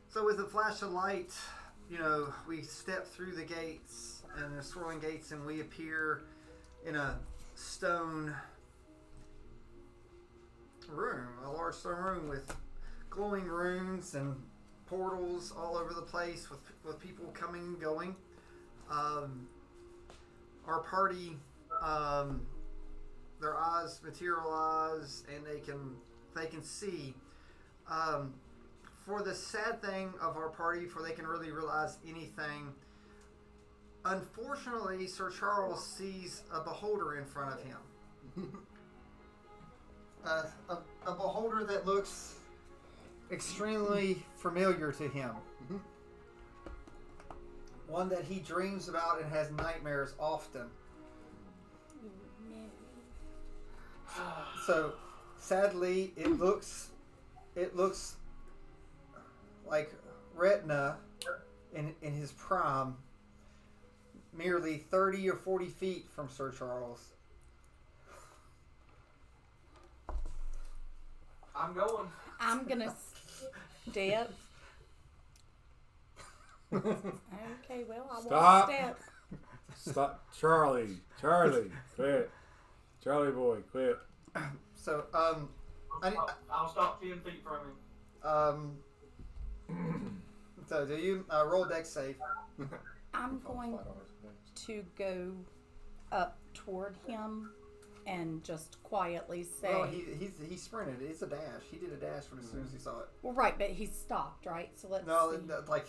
So with a flash of light, we step through the gates and the swirling gates, and we appear in a stone room, a large stone room with glowing runes and portals all over the place with people coming and going. Our party, their eyes materialize and they can see. For the sad thing of our party, before they can really realize anything, unfortunately, Sir Charles sees a beholder in front of him. A beholder that looks extremely familiar to him. One that he dreams about and has nightmares often. So, sadly, it looks like Retina in his prime, merely 30 or 40 feet from Sir Charles. I'm going. I'm gonna step. Okay, well, I Stop. won't step. Stop, Charlie, quit. Charlie boy, quit. So, I'll stop 10 feet from him. So do you roll dex save? I'm going to go up toward him and just quietly say. Oh, he sprinted. It's a dash. He did a dash as soon as he saw it. Well, right, but he stopped, right? So let's No, see. it's like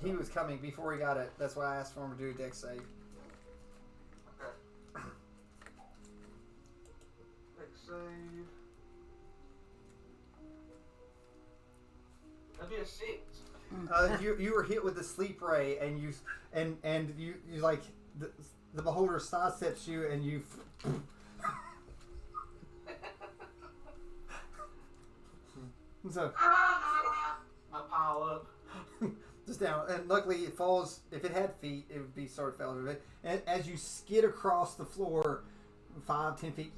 he was coming before he got it. That's why I asked for him to do a dex save. Okay. Let's save. That'd be a 6. You were hit with the sleep ray, and you like the beholder sidesteps you, and you. So I pile up. just down, and luckily it falls. If it had feet, it would be sort of fell over it. And as you skid across the floor, 5-10 feet,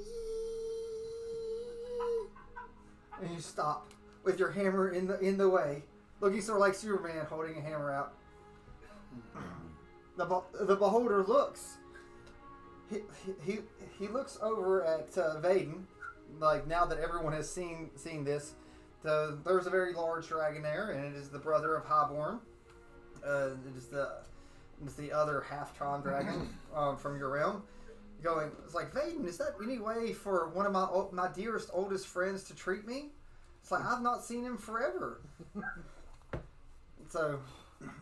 and you stop with your hammer in the way, looking sort of like Superman holding a hammer out. The beholder looks. He looks over at Vaden, like now that everyone has seen this. There's a very large dragon there, and it is the brother of Highborn. It is the other half-tron dragon from your realm. It's like, Vaden, is that any way for one of my dearest, oldest friends to treat me? It's like, I've not seen him forever. So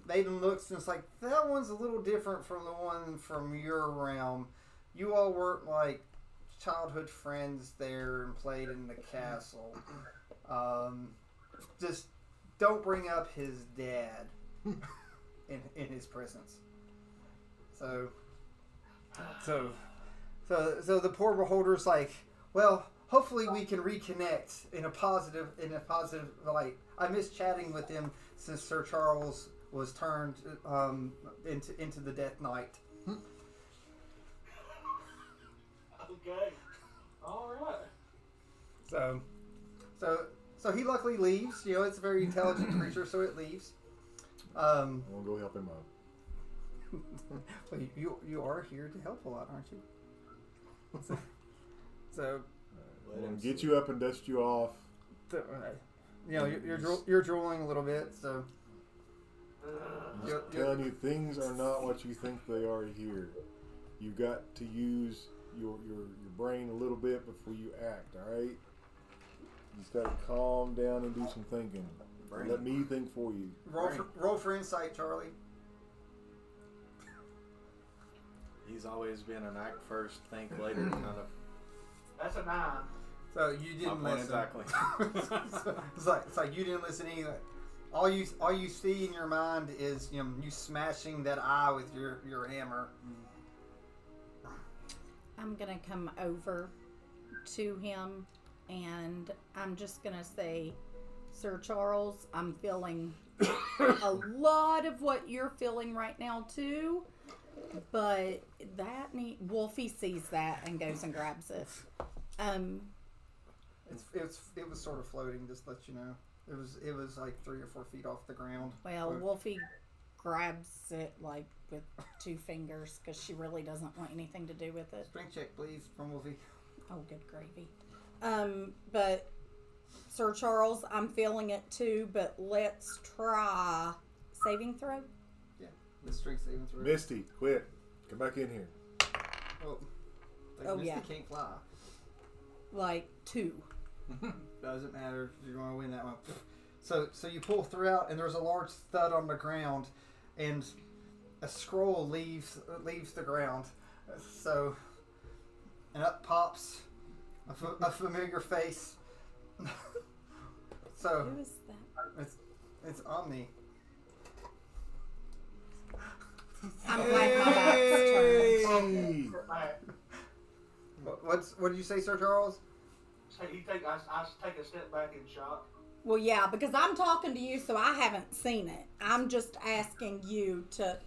Vaden looks and it's like, that one's a little different from the one from your realm. You all weren't like childhood friends there and played in the castle. Just don't bring up his dad in his presence. So the poor beholder's like, well, hopefully we can reconnect in a positive light. I miss chatting with him since Sir Charles was turned into the Death Knight. Okay. All right. So he luckily leaves. It's a very intelligent creature, so it leaves. I'm gonna go help him out. Well, you are here to help a lot, aren't you? So I'm gonna get you up and dust you off. You're drooling a little bit, so. I'm just telling you, things are not what you think they are here. You got to use your brain a little bit before you act. All right. You just got to calm down and do some thinking. Let me think for you. Roll for insight, Charlie. He's always been an act first, think later kind of. That's a 9. So you didn't listen. Exactly. It's like you didn't listen either. All you see in your mind is you smashing that eye with your hammer. I'm gonna come over to him and I'm just gonna say, Sir Charles, I'm feeling a lot of what you're feeling right now too, but Wolfie sees that and goes and grabs it. It was sort of floating, just to let you know. It was like 3 or 4 feet off the ground. Well, Wolfie grabs it like with 2 fingers because she really doesn't want anything to do with it. Strength check, please, from Wolfie. Oh, good gravy. But Sir Charles, I'm feeling it too, but let's try saving throw. Yeah, the strength saving throw. Misty, quit. Come back in here. Oh, Misty yeah. can't fly. Like 2. Doesn't matter if you're going to win that one. So you pull throughout, and there's a large thud on the ground, and a scroll leaves the ground. So, and up pops a familiar face. So Who is that? it's Omni. I'm glad my back's turned. Hey! What did you say, Sir Charles? So I take a step back in shock. Well, yeah, because I'm talking to you, so I haven't seen it. I'm just asking you to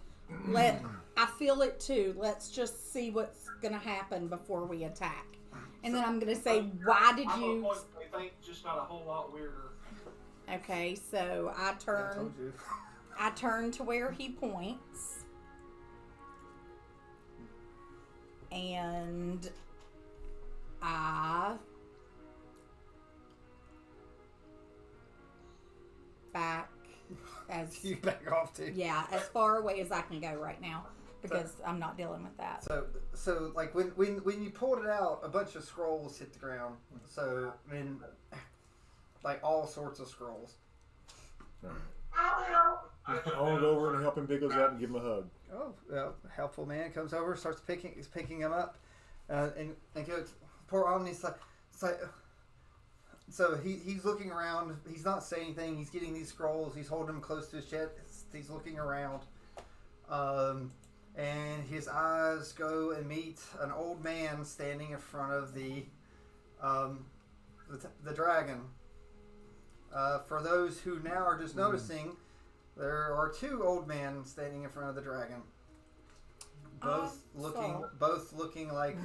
I feel it too. Let's just see what's going to happen before we attack. And then I'm going to say, why did I'm you... a point they think just not a whole lot weirder. Okay, so I I turn... told you. I turn to where he points. And I back as You back off too. yeah, as far away as I can go right now because I'm not dealing with that. So like when you pulled it out, a bunch of scrolls hit the ground. So I mean, like all sorts of scrolls. I want to go over and help him pick those up and give him a hug. Oh, well, helpful man comes over, starts picking him up, and goes. Poor Omni's like, it's like. So he's looking around. He's not saying anything. He's getting these scrolls. He's holding them close to his chest. He's looking around, and his eyes go and meet an old man standing in front of the dragon. For those who now are just noticing, there are 2 old men standing in front of the dragon. Both looking like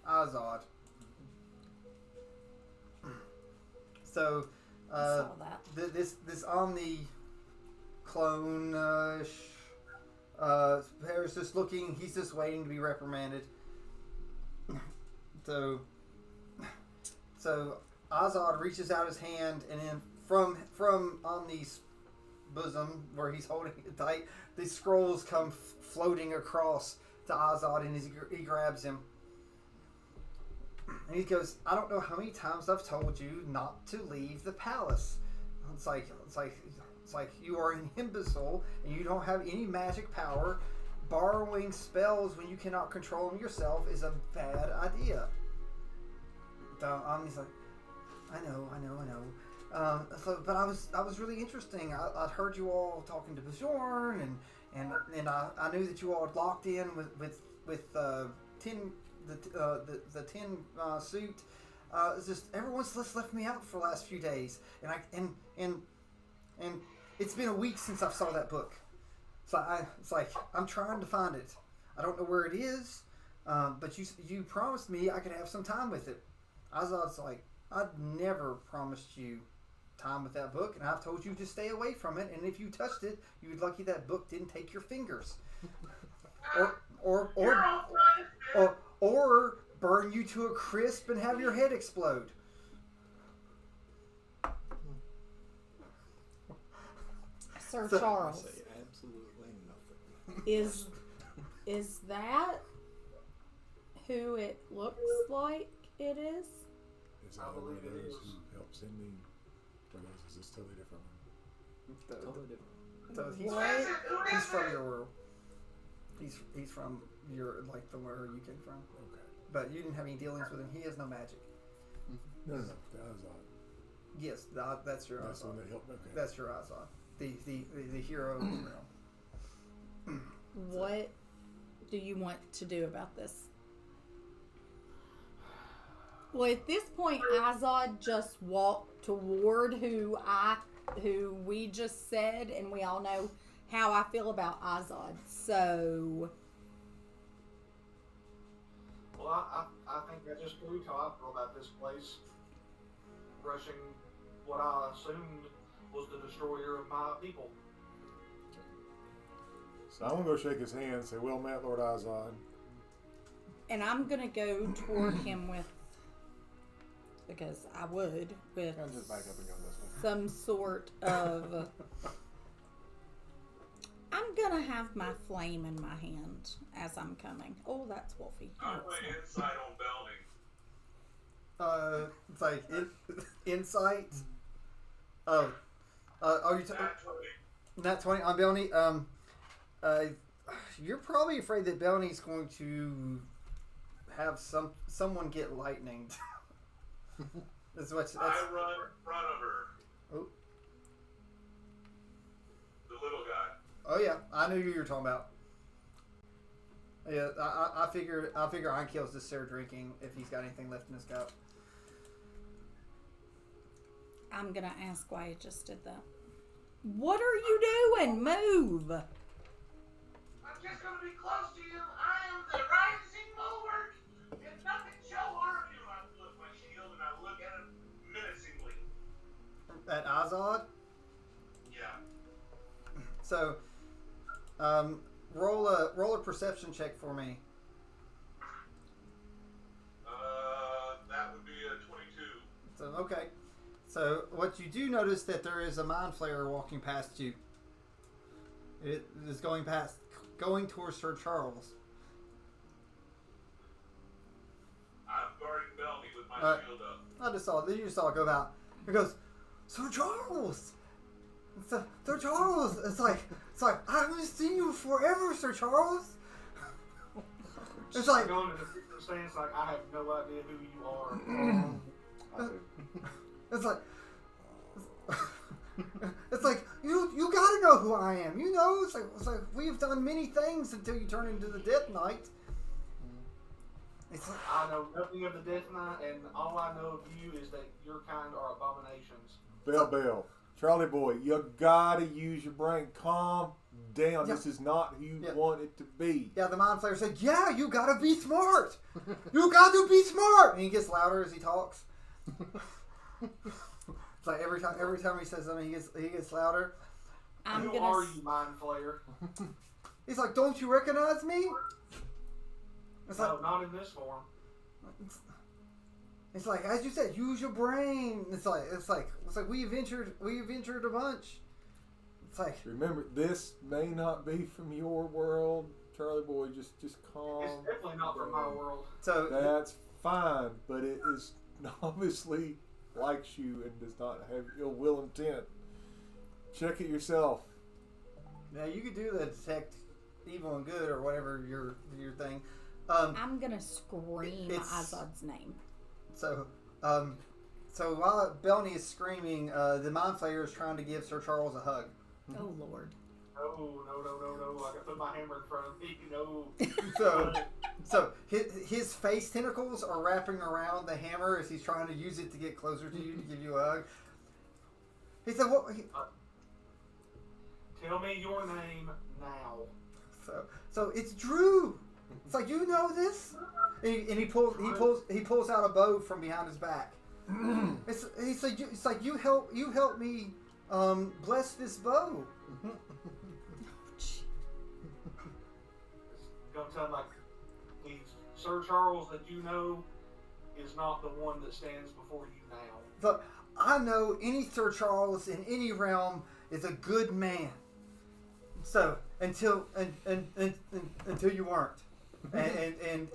Azad. So, I saw that. this Omni clone Harris just looking. He's just waiting to be reprimanded. So Azad reaches out his hand, and then from Omni's bosom, where he's holding it tight, these scrolls come floating across to Azad, and he grabs him. And he goes, I don't know how many times I've told you not to leave the palace. It's like you are an imbecile and you don't have any magic power. Borrowing spells when you cannot control them yourself is a bad idea. Omni's like, I know. But I was really interesting. I'd heard you all talking to Bjorn, and I knew that you all had locked in with Tin. The tin suit. It's just everyone's just left me out for the last few days, and it's been a week since I saw that book. So it's like I'm trying to find it. I don't know where it is, but you promised me I could have some time with it. Azad's like, I'd never promised you time with that book, and I've told you to stay away from it. And if you touched it, you'd be lucky that book didn't take your fingers, or burn you to a crisp and have your head explode. Sir Charles, Say absolutely nothing. is that who it looks like it is? Is that one of those who helped send me? Or is this totally different one? Totally different. So he's from your world. He's from your where you came from. Okay. But you didn't have any dealings with him. He has no magic. No, that was odd. Yes, that's your That's the one Azad. that helped. Okay. That's your Azad. The hero of the realm. What do you want to do about this? Well, at this point, Azad just walked toward who we just said, and we all know how I feel about Azad. So, Well, I think I just proved how I feel about this place. Rushing what I assumed was the destroyer of my people. So I'm gonna go shake his hand and say, "Well met, Lord Azad." And I'm gonna go toward him with, because I would, with I'll just back up and go this way. some sort of. I'm gonna have my flame in my hand as I'm coming. Oh, that's Wolfie. No, I'm it's playing not. inside on Belny. It's like insight. Oh, are you? Nat 20. Nat 20 on Belny. You're probably afraid that Belny's going to have someone get lightning. That's what. I run in front of her. Oh. The little guy. Oh yeah, I knew who you were talking about. Yeah, I figure Iron Kill's just there drinking if he's got anything left in his cup. I'm gonna ask why I just did that. What are you doing? Move! I'm just gonna be close to you. I am the rising bulwark. If nothing shall harm you, I flip my shield and I look at him menacingly. At Azad. Yeah. So, roll a perception check for me. That would be a 22. So okay. So what you do notice that there is a mind flayer walking past you. It is going towards Sir Charles. I'm guarding Belny with my shield up. You just saw it go out. It goes, Sir Charles. Sir Charles. It's like I haven't seen you forever, Sir Charles. It's like Going into the stance like I have no idea who you are. I do. it's like it's like you gotta know who I am. You know, it's like we've done many things until you turn into the Death Knight. It's like, I know nothing of the Death Knight, and all I know of you is that your kind are abominations. Bell. Charlie boy, you gotta use your brain. Calm down. Yeah. This is not who you Yeah. want it to be. yeah, the mind flayer said, "Yeah, you gotta be smart. You gotta be smart." And he gets louder as he talks. It's like every time he says something, he gets louder. I'm Who gonna. are you, Mind Flayer? He's like, "Don't you recognize me?" It's No, like, not in this form. it's like, as you said, use your brain. It's like we ventured a bunch. It's like, Remember, this may not be from your world, Charlie boy. Just calm. It's definitely not from my world. so That's fine, but it is obviously likes you and does not have ill will intent. Check it yourself. now you could do the detect evil and good or whatever your thing. I'm gonna scream It's- Azad's name. So while Belny is screaming, the mind flayer is trying to give Sir Charles a hug. Oh Lord. No. I gotta put my hammer in front of me. No. So his face tentacles are wrapping around the hammer as he's trying to use it to get closer to you to give you a hug. He said, "What?" Tell me your name now. So it's Drew. It's like, you know this, and he pulls out a bow from behind his back. It's like you help me bless this bow. It's gonna sound like the Sir Charles that you know is not the one that stands before you now. So I know any Sir Charles in any realm is a good man. So until you weren't, and then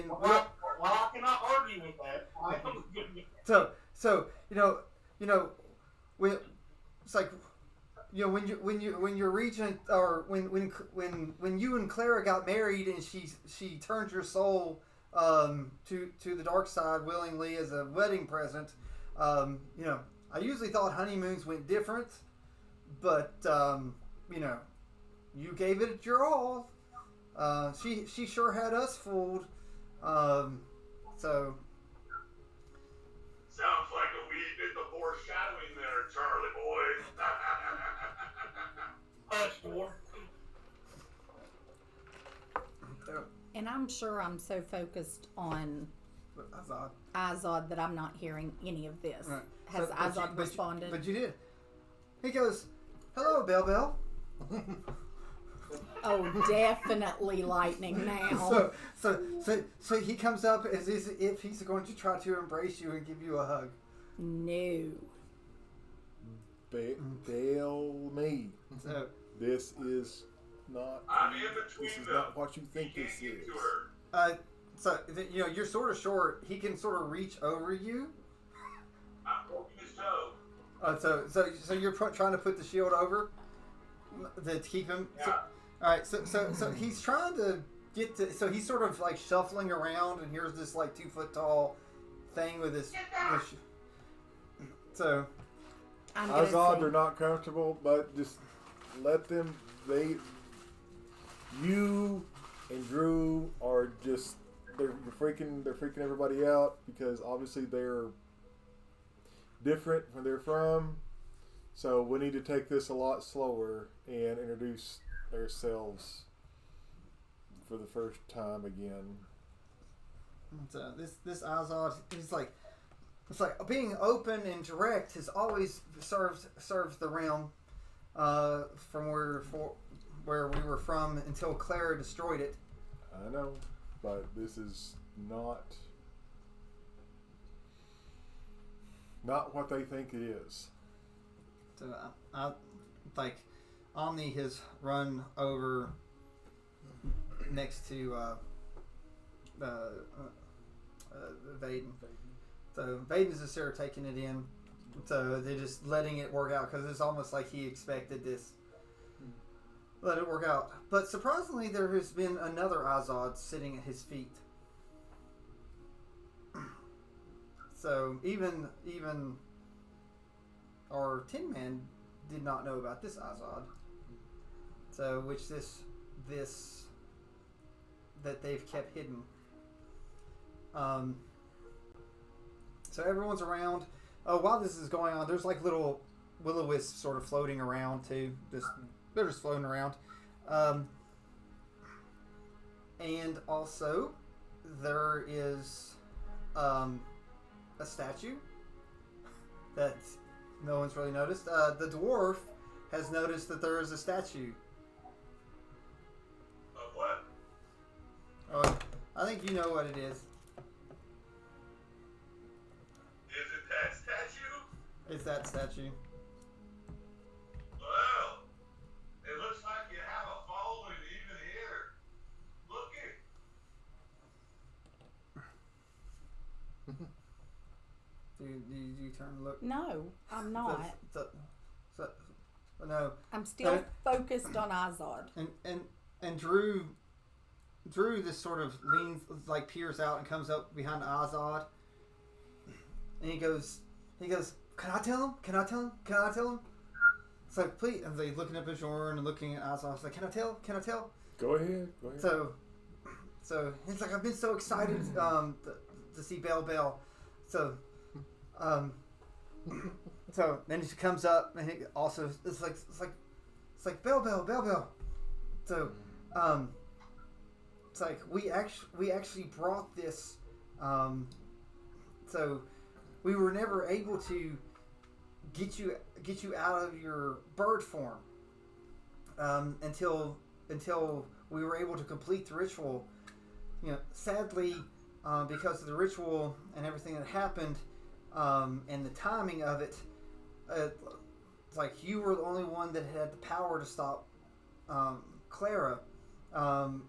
Well, I cannot argue with that. I am a good man. so you know when it's like, you know, when your regent, or when you and Clara got married and she turned your soul to the dark side willingly as a wedding present. You know, I usually thought honeymoons went different, but you know, you gave it your all. She sure had us fooled. So Sounds like a wee bit of foreshadowing there, Charlie boy. Hush, boy. And I'm sure I'm so focused on Izod that I'm not hearing any of this. Right. Has Izod responded? But you did. He goes, "Hello, Bell Bell." Oh, definitely lightning now. So he comes up as if he's going to try to embrace you and give you a hug. No. Bail me. So, This is not. I'm in between This is them. not what you think He this can't is. get to her. you're sort of short. He can sort of reach over you. I'm poking his toe. So you're trying to put the shield over to keep him. Yeah. So, all right. So he's trying to get to. So he's sort of like shuffling around, and here's this like 2 foot tall thing with his. Get down. So I'm Izod, gonna they're not comfortable, but just let them. You and Drew are just they're freaking everybody out because obviously they're different where they're from. So we need to take this a lot slower and introduce ourselves for the first time again. So this Azad is like, it's like being open and direct has always served the realm from where we were from until Clara destroyed it. I know, but this is not what they think it is. So I like Omni has run over next to Vaden. So Vaden's just there taking it in. So they're just letting it work out because it's almost like he expected this. Let it work out. But surprisingly, there has been another Azad sitting at his feet. So even our Tin Man did not know about this Azad. So which this that they've kept hidden. So everyone's around. While this is going on, there's like little will-o-wisps sort of floating around too. They're just floating around. And also, there is a statue that no one's really noticed. The dwarf has noticed that there is a statue. Of what? Oh, I think you know what it is. Is it that statue? It's that statue. Well, it looks like you have a following even here. Look it. Do you turn and look? No, I'm not. So, no. I'm still focused on Izod. And Drew this sort of leans, like peers out and comes up behind Azad, and he goes, "Can I tell him? Can I tell him? Can I tell him?" It's like, please. And they looking up at Jorn and looking at Azad. It's like, "Can I tell? Can I tell?" Go ahead. So he's like, "I've been so excited to see Bell." So then he comes up and he also it's like Bell. So it's like we actually brought this. So we were never able to get you out of your bird form until we were able to complete the ritual. Sadly, because of the ritual and everything that happened and the timing of it, it's like you were the only one that had the power to stop Clara,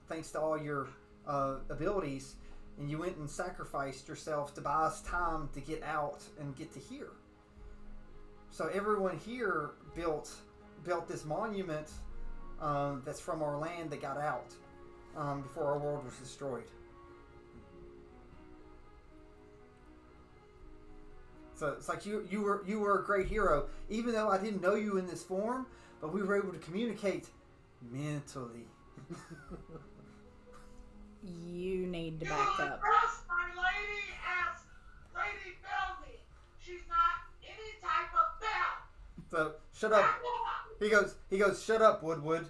thanks to all your abilities, and you went and sacrificed yourself to buy us time to get out and get to here. So everyone here built this monument that's from our land that got out before our world was destroyed. So it's like you were a great hero, even though I didn't know you in this form, but we were able to communicate mentally. You need to You back up. address my lady as Lady Belby. She's not any type of bell. So shut up. He goes, shut up, Woodwood.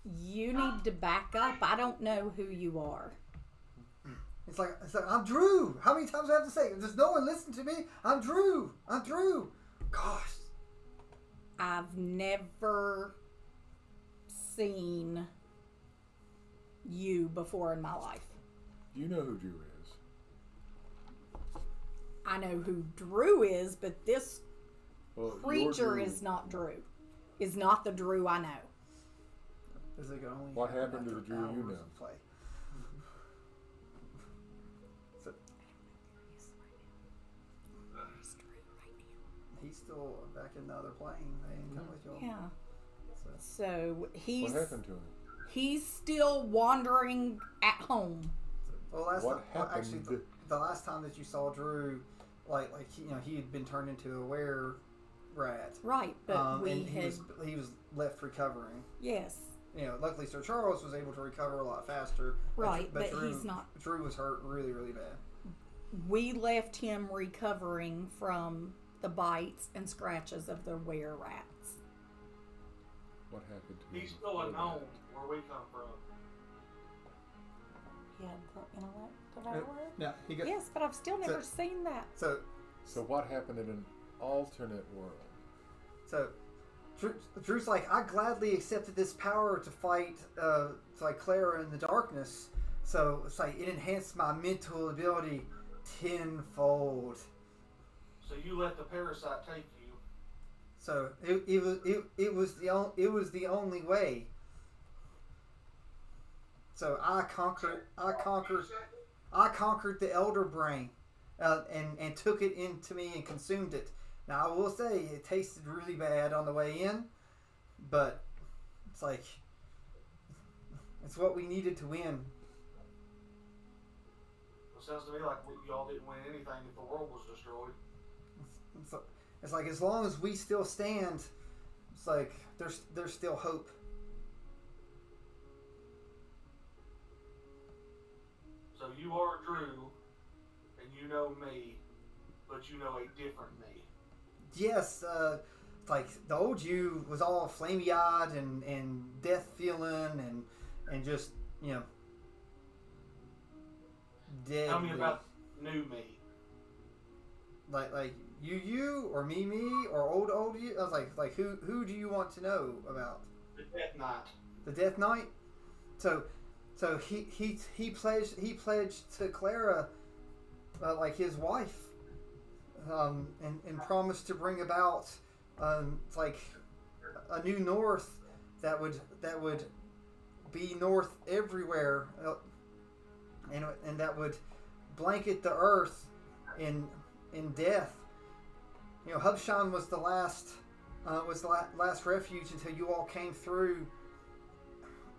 You need to back up. I don't know who you are. It's like I'm Drew. How many times do I have to say? Does no one listen to me? I'm Drew. I'm Drew. Gosh. I've never seen you before in my life. You know who Drew is. I know who Drew is, but this Well, creature is not Drew. Is not the Drew I know. Is it only What happen happened to after the Drew you hours know? of play? So, he's still back in the other plane. They didn't come with y'all. Yeah. So, So he's What happened to him? he's still wandering at home. well, What happened? actually, the last time that you saw Drew, like he had been turned into a were rat. Right, but we and had he was left recovering. yes. Luckily Sir Charles was able to recover a lot faster. Right, but Drew, he's not. Drew was hurt really, really bad. We left him recovering from the bites and scratches of the were rats. What happened to him? He's still unknown where we come from. He had the intellect devourer? Yeah, he got, Yes, but I've still never seen that. So what happened in an alternate world? Drew's like, I gladly accepted this power to fight Clara in the darkness. So it's like it enhanced my mental ability tenfold. So you let the parasite take you. So it was the only way. So I conquered the elder brain, and took it into me and consumed it. Now I will say it tasted really bad on the way in, but it's like it's what we needed to win. It sounds to me like y'all didn't win anything if the world was destroyed. It's like as long as we still stand, it's like there's still hope. So you are Drew, and you know me, but you know a different me. Yes, it's like the old you was all flamey eyed and death feeling and just dead. Tell me about new me. Like you or me or old you. I was like who do you want to know about? The Death Knight. The Death Knight. So he pledged to Clara like his wife. And promised to bring about like a new North that would be North everywhere, and that would blanket the earth in death. Hubshan was the last refuge until you all came through,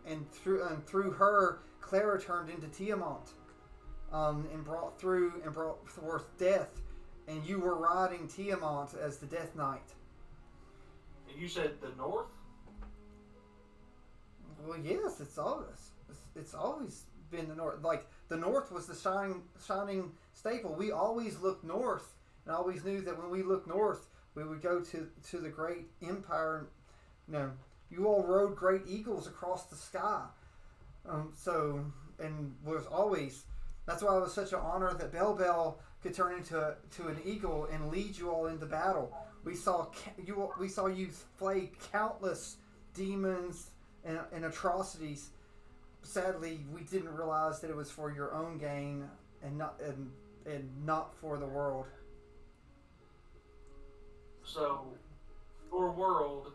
and through her, Clara turned into Tiamat, and brought forth death. And you were riding Tiamat as the Death Knight. And you said the North? Well, yes, it's always been the North. Like the North was the shining staple. We always looked north, and always knew that when we looked north, we would go to the great empire. You all rode great eagles across the sky. And was always. That's why it was such an honor that Bell could turn into an eagle and lead you all into battle. We saw you flay countless demons and atrocities. Sadly, we didn't realize that it was for your own gain and not for the world. So, your world,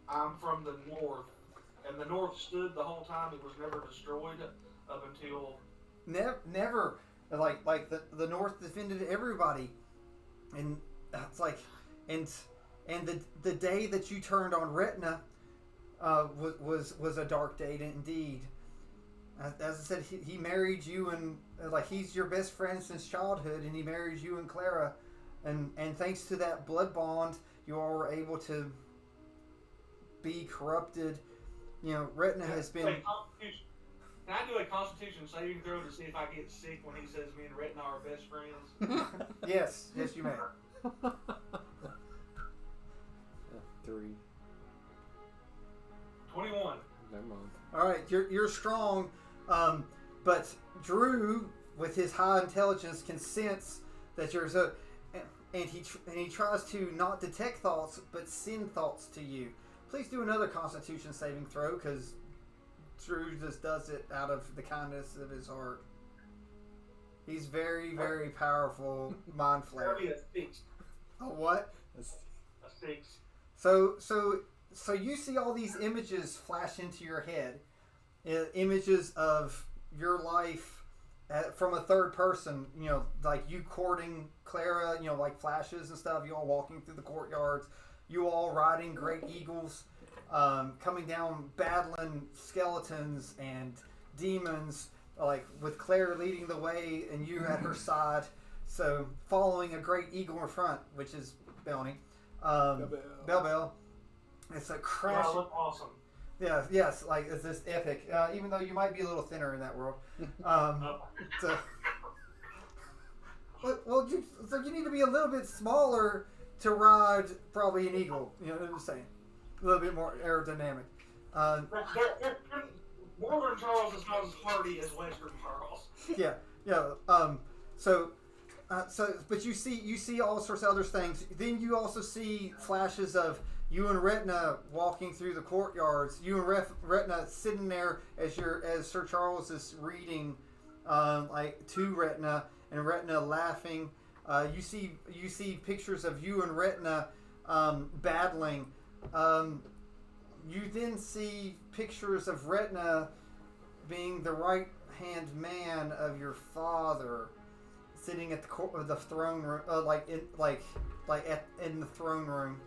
I'm from the North, and the North stood the whole time. It was never destroyed up until. Never. Like the North defended everybody, and it's like, and the day that you turned on Retina, was a dark day indeed. As I said, he married you, and he's your best friend since childhood, and he married you and Clara, and thanks to that blood bond, you all were able to be corrupted. Retina has been. Can I do a Constitution saving throw to see if I get sick when he says me and Retina are best friends? Yes, you may. 3. 21. Never mind. All right, you're strong, but Drew, with his high intelligence, can sense that you're so, and he tries to not detect thoughts, but send thoughts to you. Please do another Constitution saving throw, because Drew just does it out of the kindness of his heart. He's very, very powerful mind flayer. That'll be a 6. A what? A 6. So you see all these images flash into your head, images of your life from a third person. You know, like you courting Clara. You know, like flashes and stuff. You all walking through the courtyards. You all riding great eagles, coming down, battling skeletons and demons. Like with Claire leading the way and you at her side. So following a great eagle in front, which is Belny. Bell. It's a crash. Wow, look awesome. Yeah, yes, like it's this epic. Even though you might be a little thinner in that world. So, well, you need to be a little bit smaller to ride probably an eagle. You know what I'm saying? A little bit more aerodynamic. Northern Charles is not as flirty as Western Charles. Yeah. But you see all sorts of other things. Then you also see flashes of you and Retna walking through the courtyards. You and Retna sitting there as Sir Charles is reading, like to Retna, and Retna laughing. You see pictures of you and Retna battling. You then see pictures of Retna being the right-hand man of your father, sitting at the throne room, in the throne room.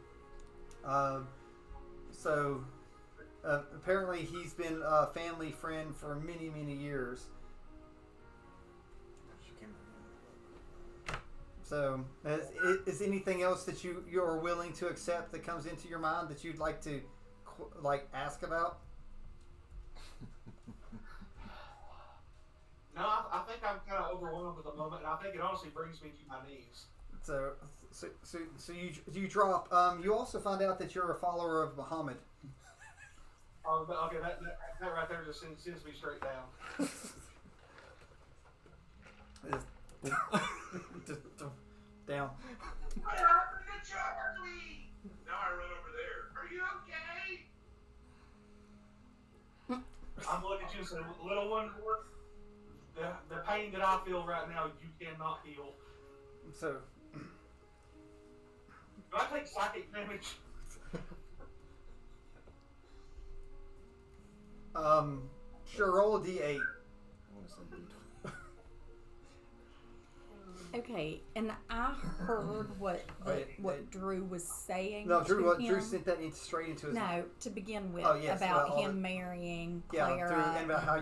Apparently he's been a family friend for many, many years. So, is anything else that you are willing to accept that comes into your mind that you'd like to ask about? No, I think I'm kind of overwhelmed at the moment, and I think it honestly brings me to my knees. So you drop. You also find out that you're a follower of Muhammad. Oh, okay, that right there just sends me straight down. Just down. What happened to Charlie? Now I run over there. Are you okay? I'm looking at you and saying, little one, the pain that I feel right now, you cannot heal. So, do I take psychic damage? sure, roll a d8. Okay, and I heard what Drew was saying. No, Drew him. sent that straight into his. No, to begin with, yes, about him marrying Clara. And about how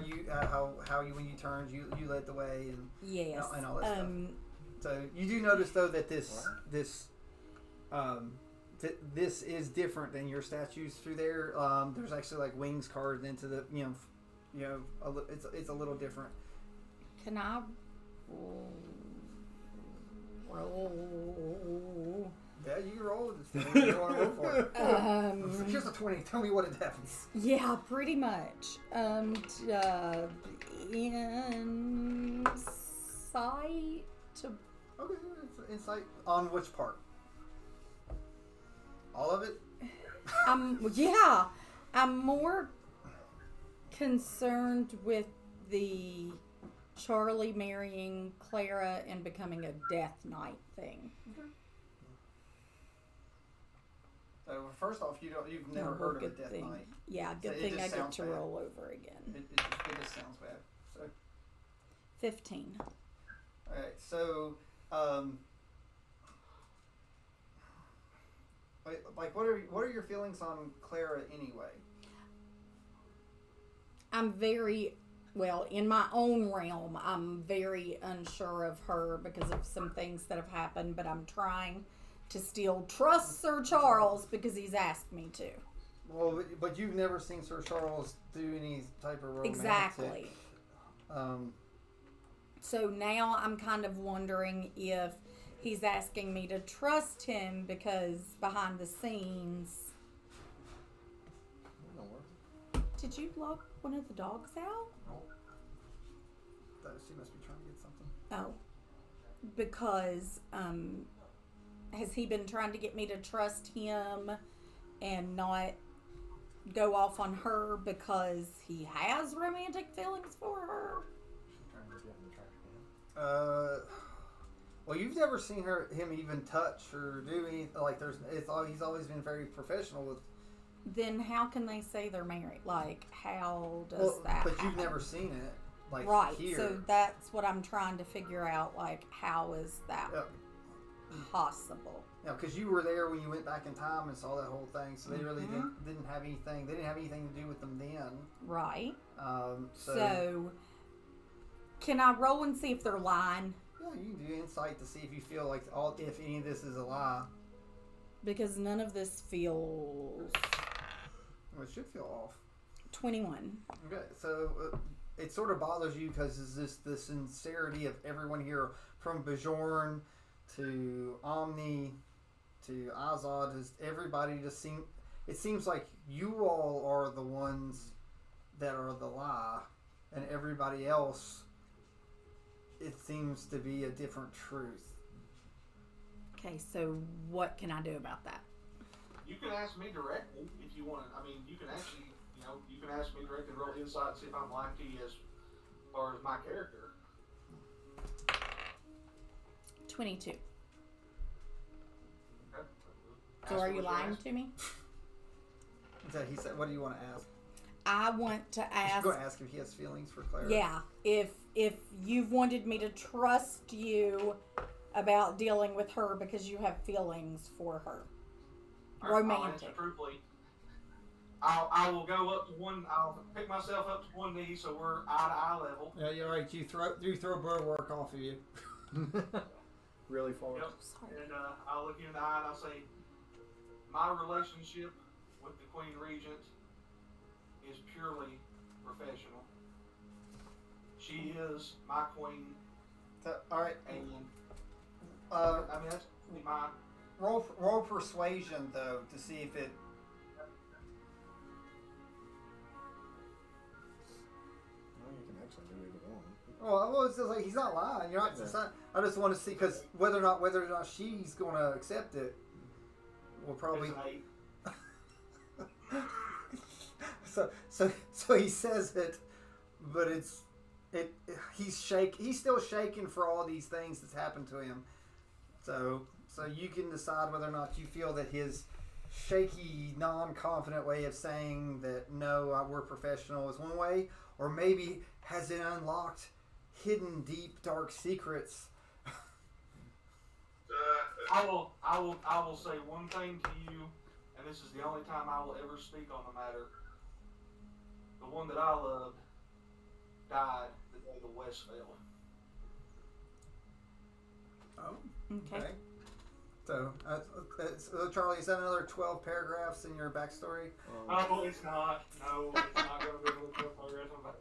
you when you turned, you led the way, and yes, and all that stuff. So you do notice though that this is different than your statues through there. There's actually like wings carved into the it's a little different. Can I roll? Yeah, you can roll this thing. You want to roll for it? Here's a 20. Tell me what it happens. Yeah, pretty much. Insight to. Okay, insight on which part? All of it? Yeah, I'm more concerned with the Charlie marrying Clara and becoming a Death Knight thing. Okay. So first off, you've never heard of a Death Knight. Yeah, good thing I get to roll over again. It just sounds bad. So 15. All right, so what are your feelings on Clara anyway? I'm very in my own realm. I'm very unsure of her because of some things that have happened, but I'm trying to still trust Sir Charles because he's asked me to. Well, but you've never seen Sir Charles do any type of romantic. Exactly. So now I'm kind of wondering if he's asking me to trust him because behind the scenes. Did you lock one of the dogs out? No. She must be trying to get something. Oh, because has he been trying to get me to trust him and not go off on her because he has romantic feelings for her? Trying to get in the trash can. Well, you've never seen him even touch or do anything. Like he's always been very professional with. Then how can they say they're married? Like, how does that? But you've happen? never seen it, like right. here. So that's what I'm trying to figure out. Like, how is that possible? Yeah, because you were there when you went back in time and saw that whole thing. So they really didn't have anything. They didn't have anything to do with them then. Right. So can I roll and see if they're lying? Yeah, you can do insight to see if you feel like if any of this is a lie. Because none of this feels. Well, it should feel off. 21. Okay, so it sort of bothers you because it's just the sincerity of everyone here, from Bajorn to Omni to Azad. Just everybody just it seems like you all are the ones that are the lie, and everybody else, it seems to be a different truth. Okay, so what can I do about that? You can ask me directly if you want. I mean, you can actually, you can ask me directly and roll insight and see if I'm lying to you as far as my character. 22. Okay. So Ask are me you what lying ask. to me? So he said, "What do you want to ask?" I want to I'm ask. going to ask if he has feelings for Claire. Yeah, if you've wanted me to trust you about dealing with her because you have feelings for her. I'll Romantic. answer truthfully. I will go up to one. I'll pick myself up to one knee so we're eye to eye level. Yeah, you're right. You throw bird work off of you. Really far. Yep. Sorry. And I'll look you in the eye and I'll say, my relationship with the Queen Regent is purely professional. She is my queen, So, all right. and Uh, I mean that's my. roll persuasion though to see if it. Well, you can actually do either one. Well, it's just like he's not lying. You're not. Yeah. It's not I just want to see because whether or not she's going to accept it, will probably. It's an 8. So he says it, but he's still shaking for all these things that's happened to him. So you can decide whether or not you feel that his shaky, non-confident way of saying that no, we're professional is one way, or maybe has it unlocked hidden, deep, dark secrets. I will say one thing to you, and this is the only time I will ever speak on the matter. The one that I loved died the day the West fell. Oh, Okay. So, Charlie, is that another 12 paragraphs in your backstory? No, it's not. No, it's not going to be able to kill progress on that.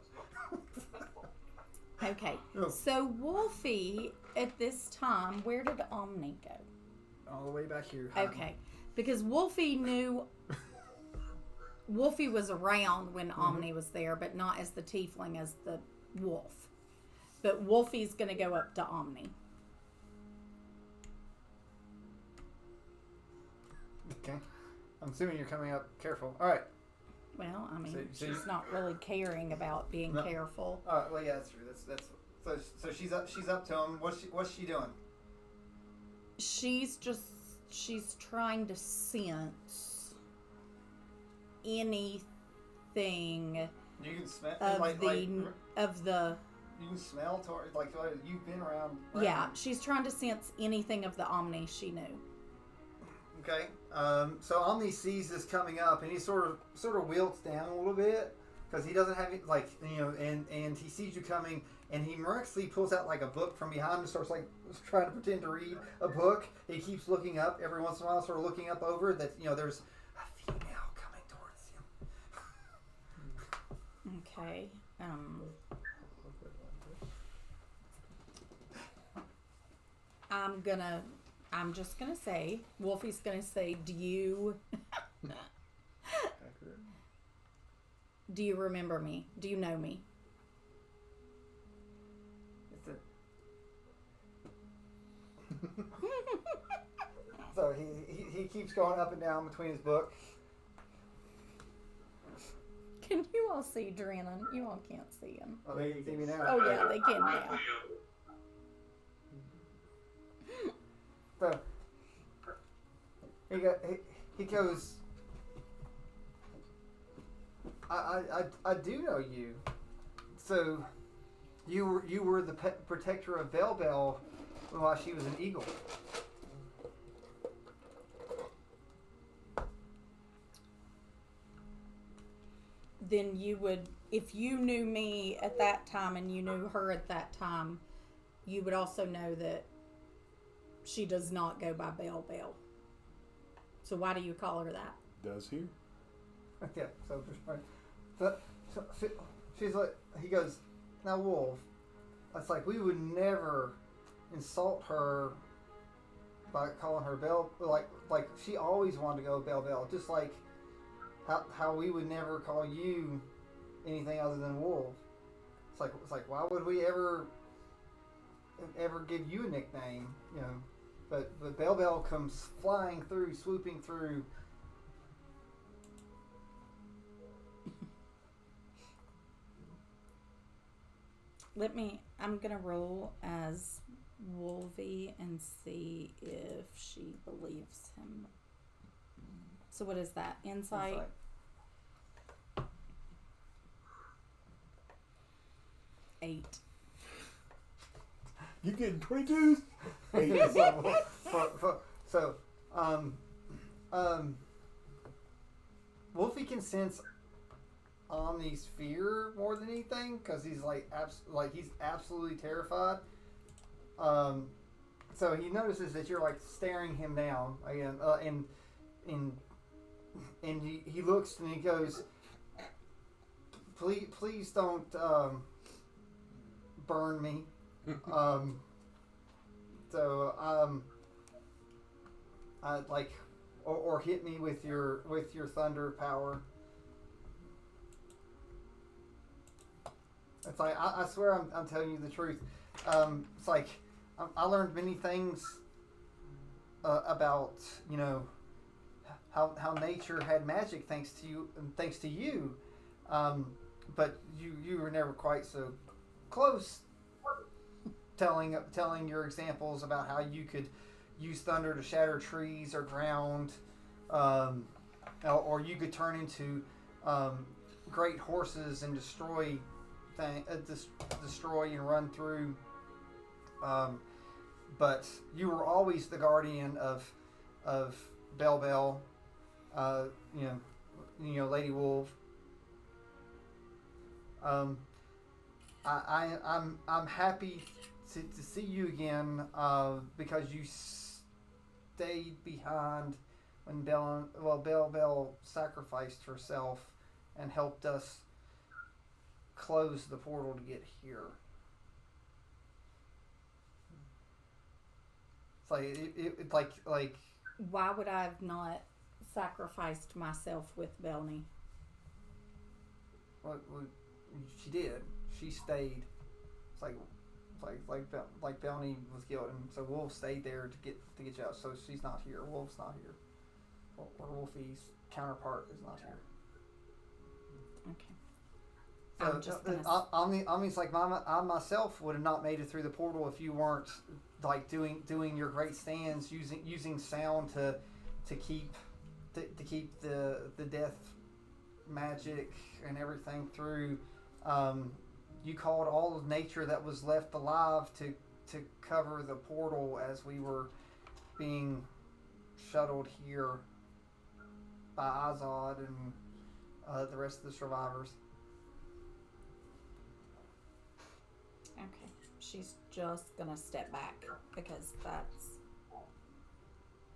Okay. Oh. So Wolfie, at this time, where did Omni go? All the way back here. Okay. Because Wolfie knew Wolfie was around when Omni was there, but not as the tiefling, as the wolf. But Wolfie's going to go up to Omni. Okay. I'm assuming you're coming up careful. All right. Well, I mean, So she's not really caring about being No. careful. All right. Well, yeah, that's true. So she's up to him. What's she doing? She's trying to sense anything You can smell of you the can smell toward like you've been around. yeah, she's trying to sense anything of the Omni she knew. Okay. So Omni sees this coming up, and he sort of wilts down a little bit because he doesn't have it, like, and he sees you coming, and he miraculously pulls out like a book from behind and starts like trying to pretend to read a book. He keeps looking up every once in a while, sort of looking up over that there's a female coming towards him. Okay. I'm just gonna say, Wolfie's gonna say, do you remember me? Do you know me? So he keeps going up and down between his book. Can you all see Drennan? You all can't see him. Oh, they can see me now. Oh yeah, they can now. So he goes. I do know you. So you were the protector of Bell Bell while she was an eagle. Then you would, if you knew me at that time and you knew her at that time, you would also know that she does not go by Bell Bell. So why do you call her that? Does he? Yeah. So she's like, he goes, now Wolf, it's like we would never insult her by calling her Bell. Like she always wanted to go Bell Bell, just like how we would never call you anything other than Wolf. It's like why would we ever give you a nickname, you know? But Bell Bell comes flying through, swooping through. I'm gonna roll as Wolvie and see if she believes him. So what is that? Insight? 8. You getting 22s? So, Wolfie can sense Omni's fear more than anything because he's he's absolutely terrified. So he notices that you're like staring him down again, and he looks and he goes, "Please don't burn me." I like, or hit me with your thunder power. It's like I swear I'm telling you the truth. It's like I learned many things about, you know, how nature had magic thanks to you, but you were never quite so close. Telling your examples about how you could use thunder to shatter trees or ground, or you could turn into great horses and destroy and run through. But you were always the guardian of Bell Bell, you know, Lady Wolf. I'm happy to see you again, because you stayed behind when Bell Bell sacrificed herself and helped us close the portal to get here. It's like Why would I have not sacrificed myself with Belny? Well, she did. She stayed. It's like Belny was killed, and so Wolf stayed there to get you out. So she's not here. Wolf's not here. Or Wolfie's counterpart is not here. Okay. I'm just Omni's like, I myself would have not made it through the portal if you weren't like doing your great stands, using sound to keep the death magic and everything through. You called all of nature that was left alive to cover the portal as we were being shuttled here by Azad and the rest of the survivors. Okay. She's just gonna step back because that's...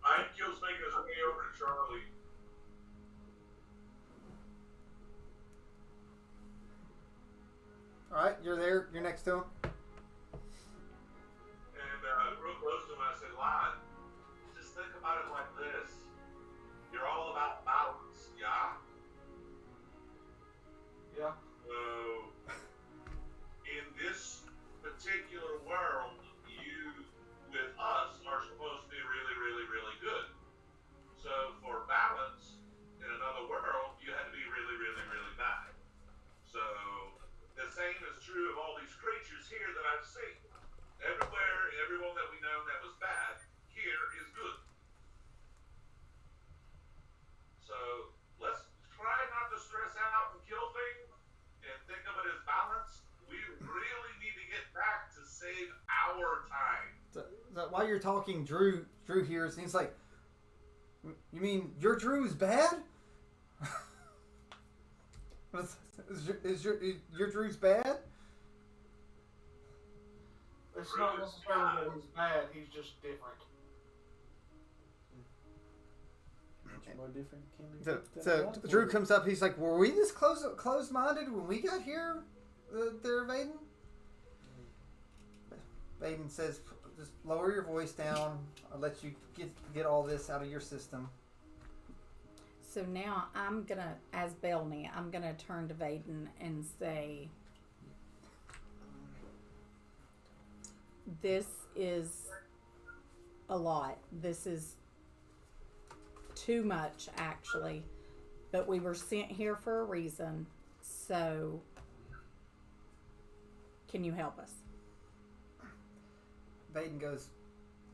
I think Gil's making his way over to Charlie. Alright, you're there. You're next to him. And real close to him, I said, Lon, just think about it like this. You're all about balance, yeah? Yeah. So, in this particular world, you, with us, are seen. Everywhere, everyone that we know that was bad, here is good. So let's try not to stress out and kill things and think of it as balance. We really need to get back to save our time. So while you're talking, Drew hears, and he's like, "You mean your Drew's bad? is your Drew's bad?" It's not necessarily that he's bad, he's just different. Much more different can we So, get so that Drew for? comes up. He's like, "Were we this close-minded when we got here, there, Vaden?" Vaden says, "Just lower your voice down. I'll let you get all this out of your system." So now I'm gonna, as Belny, I'm gonna turn to Vaden and say, "This is a lot. This is too much, actually. But we were sent here for a reason. So, can you help us?" Vaden goes,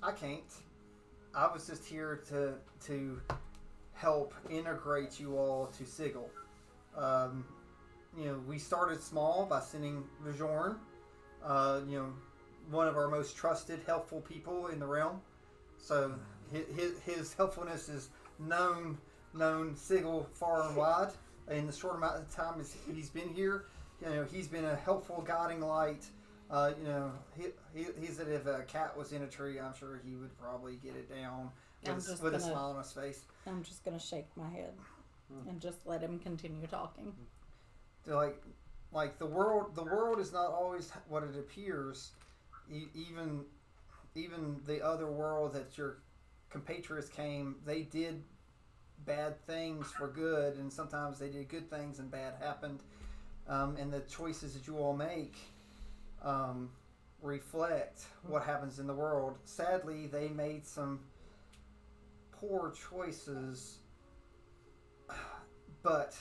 "I can't. I was just here to help integrate you all to Sigil. We started small by sending Vajorn, one of our most trusted, helpful people in the realm. So his helpfulness is known Sigil far and wide. In the short amount of time he's been here, he's been a helpful guiding light. He said if a cat was in a tree, I'm sure he would probably get it down with a smile on his face." I'm just gonna shake my head and just let him continue talking. So like the world is not always what it appears. Even the other world that your compatriots came, they did bad things for good, and sometimes they did good things and bad happened. And the choices that you all make reflect what happens in the world. Sadly, they made some poor choices, but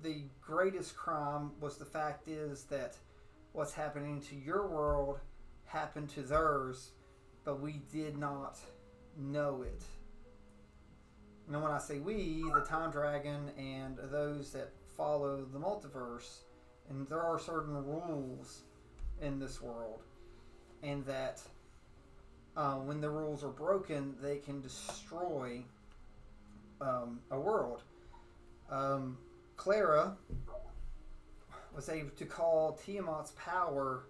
the greatest crime was the fact is that what's happening to your world happened to theirs, but we did not know it. And when I say we, the Time Dragon and those that follow the multiverse, and there are certain rules in this world, and that when the rules are broken, they can destroy a world. Clara was able to call Tiamat's power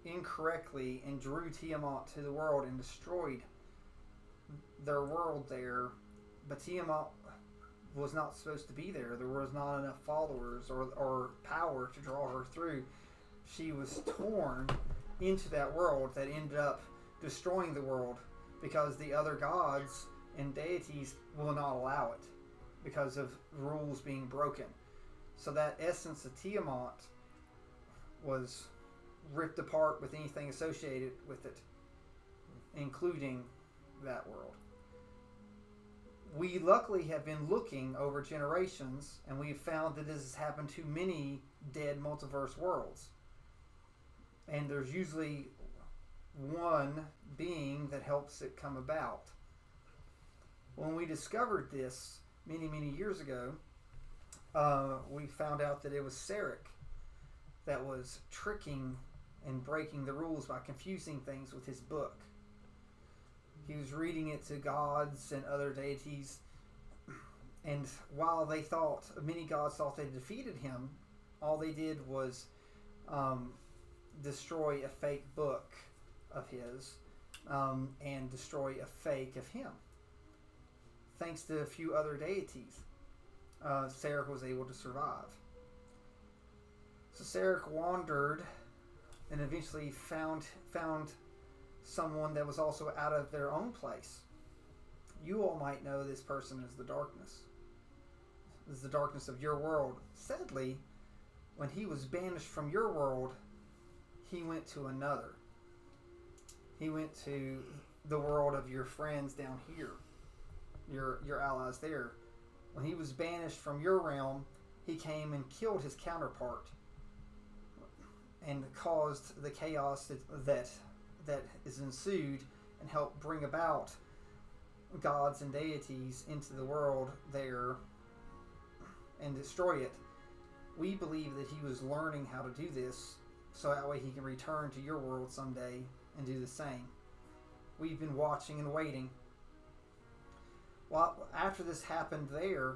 incorrectly and drew Tiamat to the world and destroyed their world there. But Tiamat was not supposed to be there. There was not enough followers or power to draw her through. She was torn into that world that ended up destroying the world because the other gods and deities will not allow it because of rules being broken. So that essence of Tiamat was ripped apart with anything associated with it, including that world. We luckily have been looking over generations, and we've found that this has happened to many dead multiverse worlds. And there's usually one being that helps it come about. When we discovered this many, many years ago, we found out that it was Sarek that was tricking and breaking the rules by confusing things with his book. He was reading it to gods and other deities, and while many gods thought they defeated him, all they did was destroy a fake book of his and destroy a fake of him. Thanks to a few other deities, Sarek was able to survive. So Sarek wandered and eventually found someone that was also out of their own place. You all might know this person as the darkness. This is the darkness of your world. Sadly, when he was banished from your world, he went to another. He went to the world of your friends down here, your allies there. When he was banished from your realm, he came and killed his counterpart. and caused the chaos that is ensued and helped bring about gods and deities into the world there and destroy it. We believe that he was learning how to do this so that way he can return to your world someday and do the same. We've been watching and waiting. Well, after this happened there,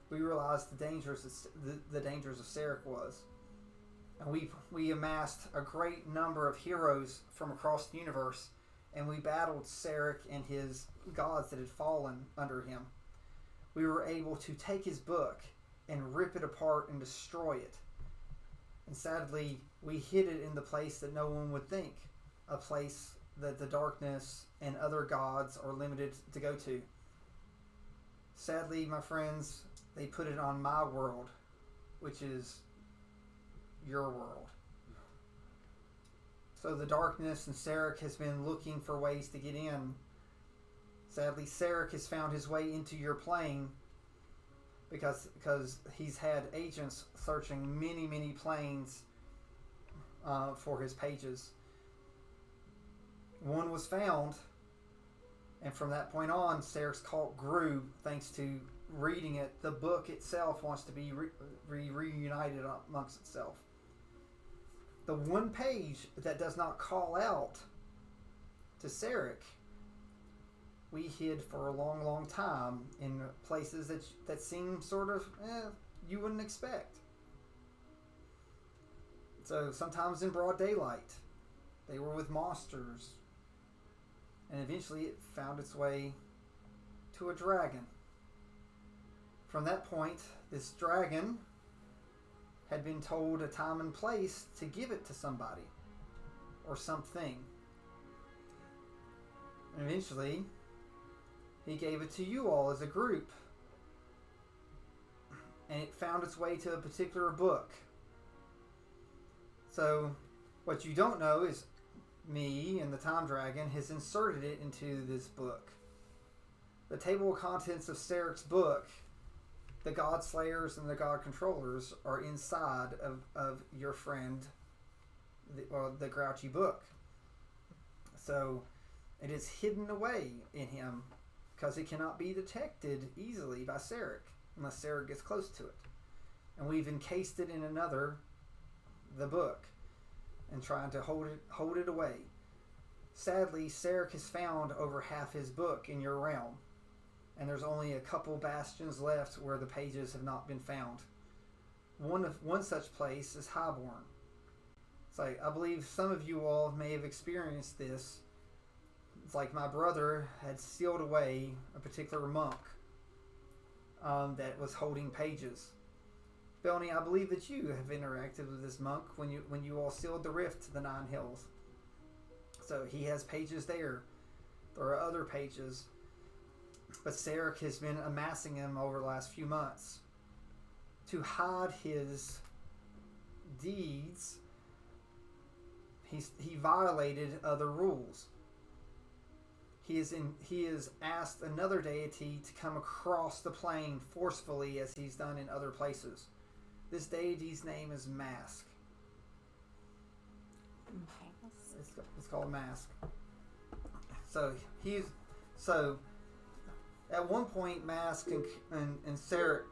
we realized the dangers of Sarek was. And we amassed a great number of heroes from across the universe, and we battled Sarek and his gods that had fallen under him. We were able to take his book and rip it apart and destroy it. And sadly, we hid it in the place that no one would think, a place that the darkness and other gods are limited to go to. Sadly, my friends, they put it on my world, which is your world. So the darkness and Sarek has been looking for ways to get in. Sadly, Sarek has found his way into your plane because he's had agents searching many planes for his pages. One was found, and from that point on, Sarek's cult grew thanks to reading it. The book itself wants to be reunited amongst itself. The one page that does not call out to Sarek, we hid for a long time in places that seem sort of you wouldn't expect. So sometimes in broad daylight, they were with monsters, and eventually it found its way to a dragon. From that point, this dragon had been told a time and place to give it to somebody or something. And eventually, he gave it to you all as a group. And it found its way to a particular book. So, what you don't know is me and the Time Dragon has inserted it into this book. The table of contents of Sarek's book, the God Slayers and the God Controllers, are inside of your friend, the Grouchy book. So it is hidden away in him because it cannot be detected easily by Sarek unless Sarek gets close to it. And we've encased it in the book, and trying to hold it away. Sadly, Sarek has found over half his book in your realm, and there's only a couple bastions left where the pages have not been found. One such place is Highborn. It's like, I believe some of you all may have experienced this. It's like my brother had sealed away a particular monk that was holding pages. Belny, I believe that you have interacted with this monk when you all sealed the rift to the Nine Hills. So he has pages there. There are other pages. But Sarek has been amassing them over the last few months. To hide his deeds, he violated other rules. He has asked another deity to come across the plane forcefully as he's done in other places. This deity's name is Mask. It's called Mask. So at one point, Mask and Sarek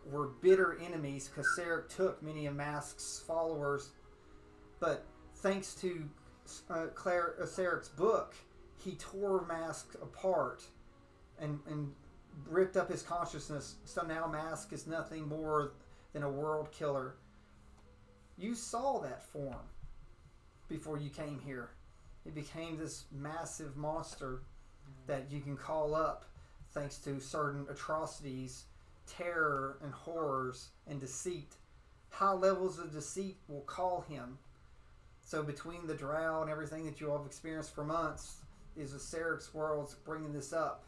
were bitter enemies because Sarek took many of Mask's followers. But thanks to Sarek's book, he tore Mask apart and ripped up his consciousness. So now Mask is nothing more than a world killer. You saw that form before you came here. It became this massive monster that you can call up thanks to certain atrocities, terror and horrors and deceit. High levels of deceit will call him. So between the drow and everything that you all have experienced for months, is the Sarek's world's bringing this up.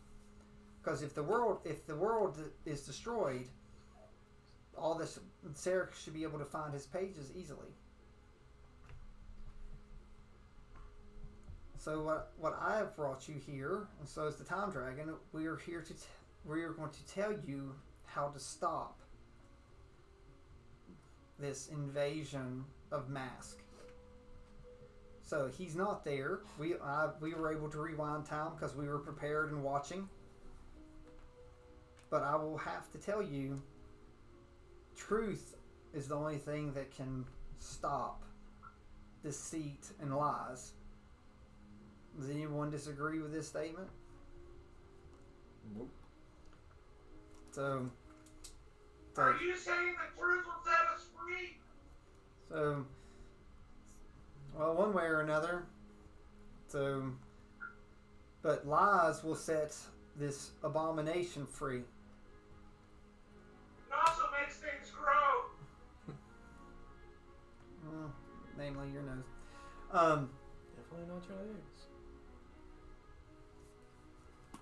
Because if the world is destroyed, all this Sarek should be able to find his pages easily. So what I have brought you here, and so is the Time Dragon. We are here we are going to tell you how to stop this invasion of Mask. So he's not there. We were able to rewind time because we were prepared and watching. But I will have to tell you, truth is the only thing that can stop deceit and lies. Does anyone disagree with this statement? Nope. So Are you saying the truth will set us free? So, well, one way or another. So, but lies will set this abomination free. It also makes things grow. Namely, your nose. Definitely not your legs.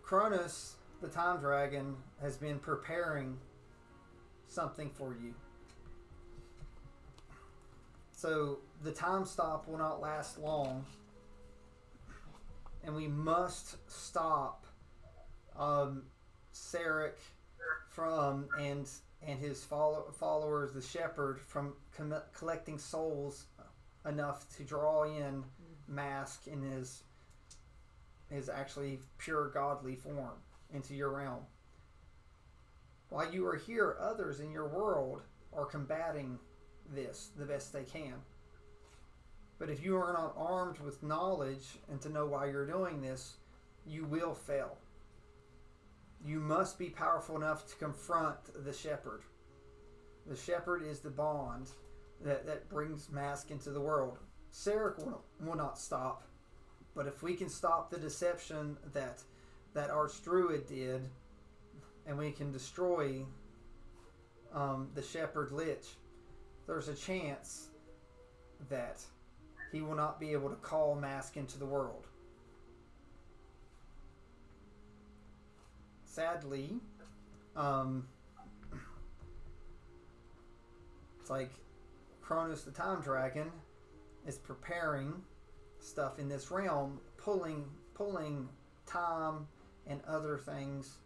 Cronus, the time dragon, has been preparing something for you. So the time stop will not last long, and we must stop Sarek from and his followers, the shepherd, from collecting souls enough to draw in Mask in his actually pure godly form into your realm. While you are here, others in your world are combating this the best they can. But if you are not armed with knowledge and to know why you're doing this, you will fail. You must be powerful enough to confront the shepherd. The shepherd is the bond that brings Mask into the world. Sarek will not stop, but if we can stop the deception that Archdruid did, and we can destroy the shepherd lich, there's a chance that he will not be able to call Mask into the world. Sadly, it's like Cronus the Time Dragon is preparing stuff in this realm, pulling time and other things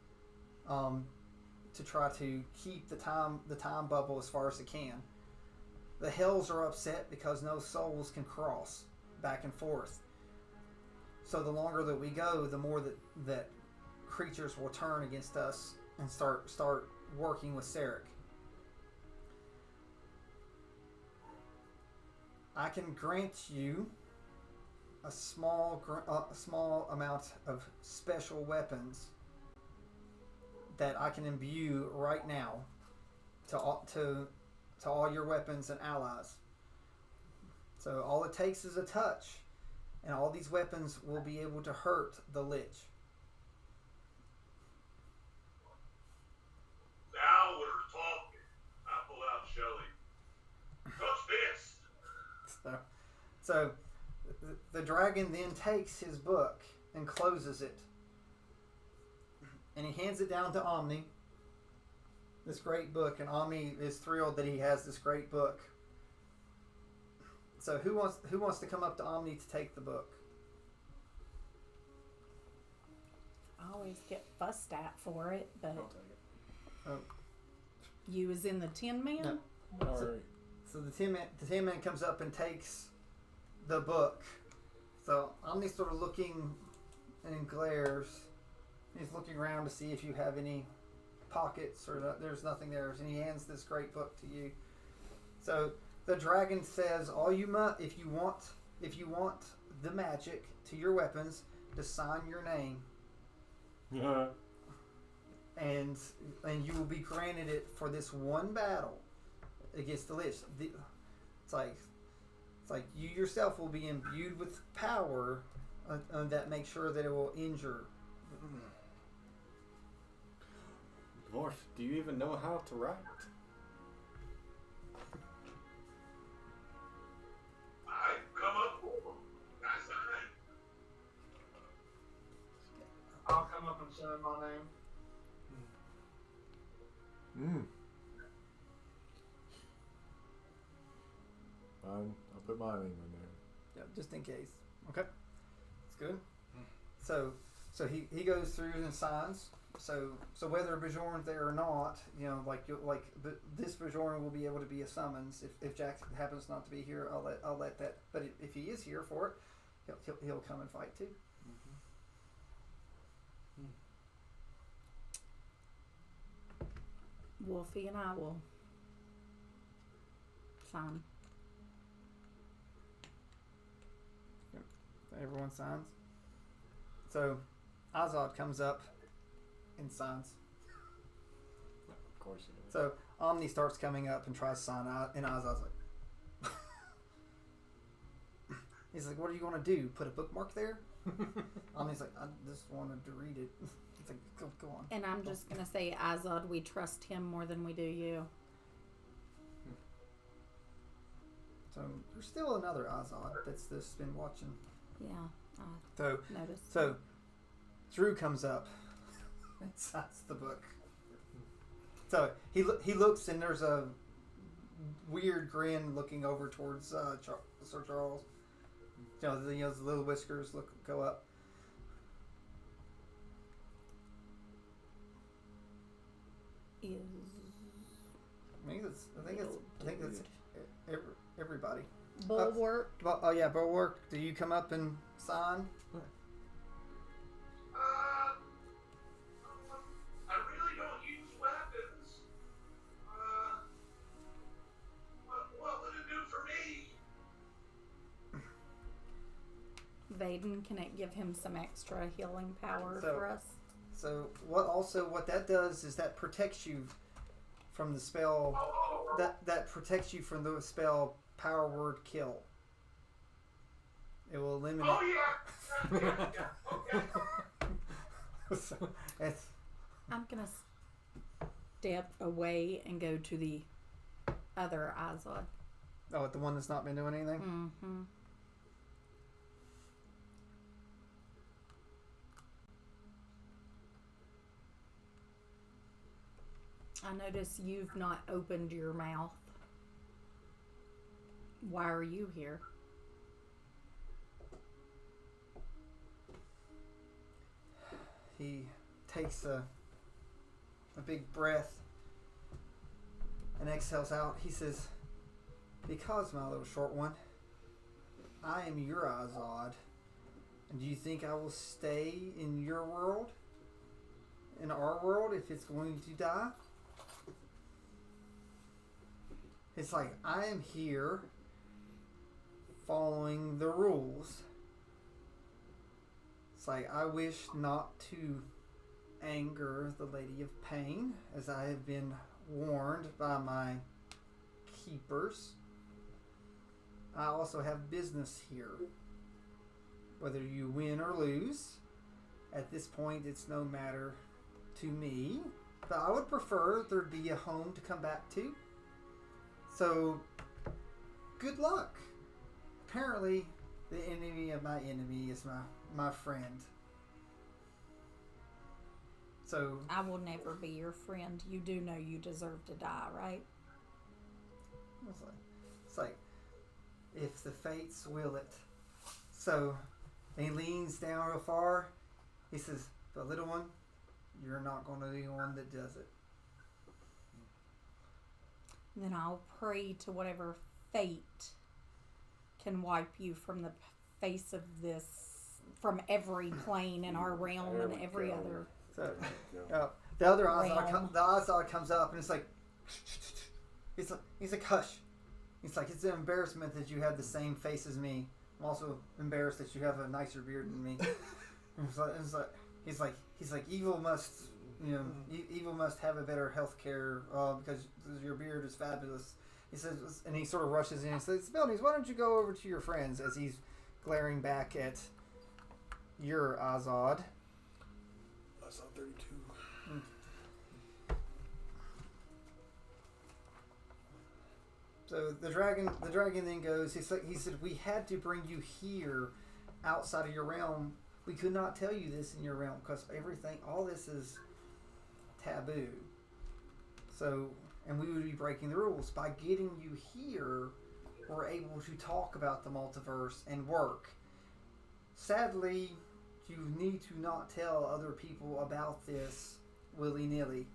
to try to keep the time bubble as far as it can. The Hells are upset because no souls can cross back and forth. So the longer that we go, the more that creatures will turn against us and start working with Sarek. I can grant you a small amount of special weapons that I can imbue right now to all your weapons and allies. So all it takes is a touch, and all these weapons will be able to hurt the Lich. Now we're talking. I pull out Shelly. Touch this. So the dragon then takes his book and closes it. And he hands it down to Omni. This great book, and Omni is thrilled that he has this great book. So who wants to come up to Omni to take the book? I always get fussed at for it, but I'll take it. Oh. You was in the Tin Man? No. All So- right. So the Tin Man comes up and takes the book. So Omni's sort of looking and glares. He's looking around to see if you have any pockets or there's nothing there. And he hands this great book to you. So the dragon says, "All you must, if you want the magic to your weapons, to sign your name, and you will be granted it for this one battle against the Lich." It's like you yourself will be imbued with power that makes sure that it will injure. Dwarf, do you even know how to write? I come up for them. I sign. I'll come up and sign my name. Fine. I'll put my name in there. Yeah, just in case. Okay, that's good. So he goes through and signs, So whether Bajorn's there or not, you know, this Bajorn will be able to be a summons. If Jack happens not to be here, I'll let that. But if he is here for it, he'll come and fight too. Wolfie and I will sign. Everyone signs. So Azad comes up and signs. Of course he does. So Omni starts coming up and tries to sign out, and Azad's like, he's like, "What are you going to do? Put a bookmark there?" Omni's like, "I just wanted to read it." It's like, go on. And I'm just gonna say, Azad, we trust him more than we do you. So there's still another Azad that's been watching. Yeah, I So noticed. So Drew comes up and signs the book. So he looks, and there's a weird grin looking over towards Sir Charles. You know, the little whiskers go up. I think it's everybody. Bulwark. Oh yeah, Bulwark. Do you come up and sign? I really don't use weapons. What would it do for me? Vaden, can it give him some extra healing power So- for us? So what that does is that protects you from the spell. That protects you from the spell Power Word Kill. It will eliminate. Oh yeah. Okay. So it's I'm gonna step away and go to the other Azad. the one that's not been doing anything. Mm-hmm. I notice you've not opened your mouth. Why are you here? He takes a big breath and exhales out. He says, "Because, my little short one, I am your Azad. And do you think I will stay in your world? In our world, if it's going to die?" It's like, I am here following the rules. It's like, I wish not to anger the Lady of Pain, as I have been warned by my keepers. I also have business here. Whether you win or lose, at this point it's no matter to me. But I would prefer there be a home to come back to. So, good luck. Apparently, the enemy of my enemy is my friend. So, I will never be your friend. You do know you deserve to die, right? it's like if the fates will it. So, he leans down real far. He says, "But little one, you're not going to be the one that does it." Then I'll pray to whatever fate can wipe you from the face of this, from every plane in our realm There and we every go. other. So, Yeah. the other Realm. Azad comes up and it's like, he's like, "Hush." He's like, "It's an embarrassment that you have the same face as me. I'm also embarrassed that you have a nicer beard than me." He's like, evil must, evil must have a better health care because your beard is fabulous. He says, and he sort of rushes in and says, "Spelnies, why don't you go over to your friends?" As he's glaring back at your Azad. I saw 32. So the dragon then goes. He said, "We had to bring you here, outside of your realm. We could not tell you this in your realm because all this is taboo. So, and we would be breaking the rules. By getting you here, we're able to talk about the multiverse and work. Sadly, you need to not tell other people about this willy-nilly,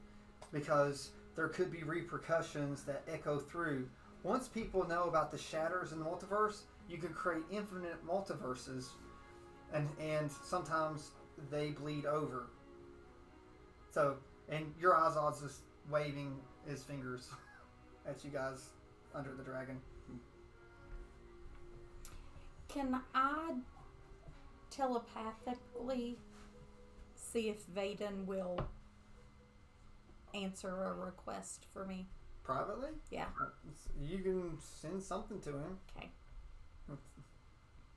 because there could be repercussions that echo through. Once people know about the shatters in the multiverse, you can create infinite multiverses, and sometimes they bleed over. So, and your Ozod's just waving his fingers at you guys under the dragon. Can I telepathically see if Vaden will answer a request for me? Privately? Yeah. You can send something to him. Okay.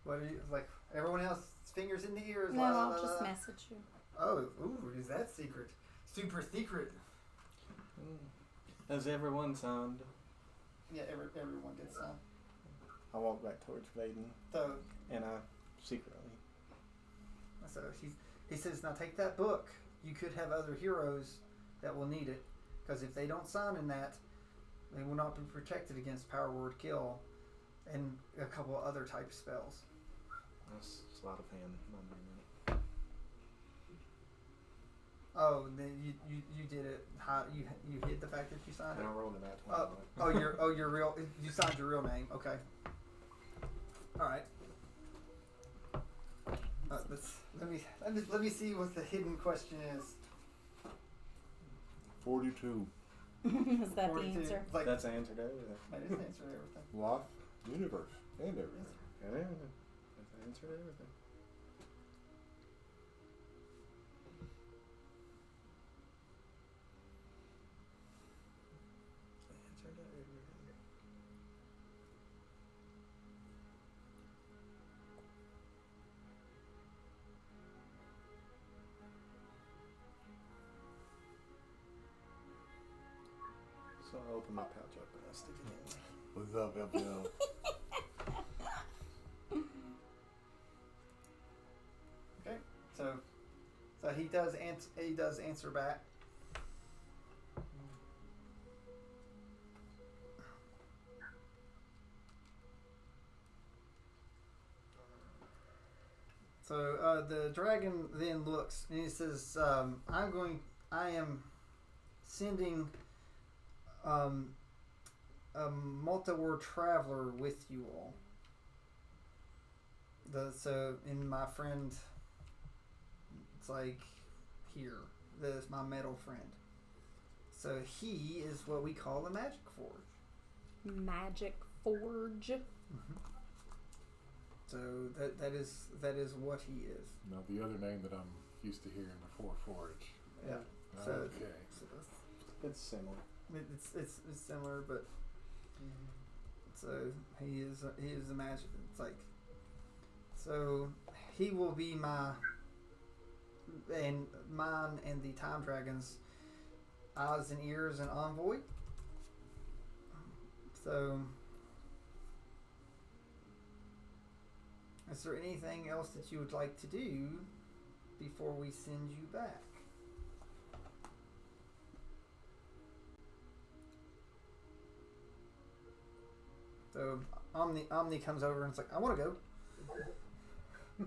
What are you, like, everyone else's fingers in the ears? No, I'll just message you. Oh, ooh, is that secret? Super secret. Has everyone signed? Yeah, everyone gets some. I walk back towards Vaden, So, and I secretly. he says, now take that book. You could have other heroes that will need it. Because if they don't sign in that, they will not be protected against Power Word Kill and a couple of other type spells. That's sleight of hand. Not doing that. Oh, then you did it. How you hid the fact that you signed And it? I rolled it out. You're real. You signed your real name. Okay. All right. Let me see what the hidden question is. 42. Is that 42. the answer? Like, That's the answer to everything. that is the answer to everything. Life, universe, and everything. And everything. That's the answer to everything. That's the answer to everything. So I open my pouch up and I stick it in. What's up, FL? Okay. So he does answer back. So the dragon then looks and he says, I am sending a multi-word traveler with you all. So in my friend, it's like here, this my metal friend. So he is what we call the Magic Forge. Magic Forge. Mm-hmm. So that is what he is. Now the other name that I'm used to hearing before, Forge. Yeah. So, Okay. so It's similar. it's similar, but so he is a magic. It's like, so he will be mine and the Time Dragon's eyes and ears and envoy. So, is there anything else that you would like to do before we send you back? So Omni comes over and it's like, I want to go.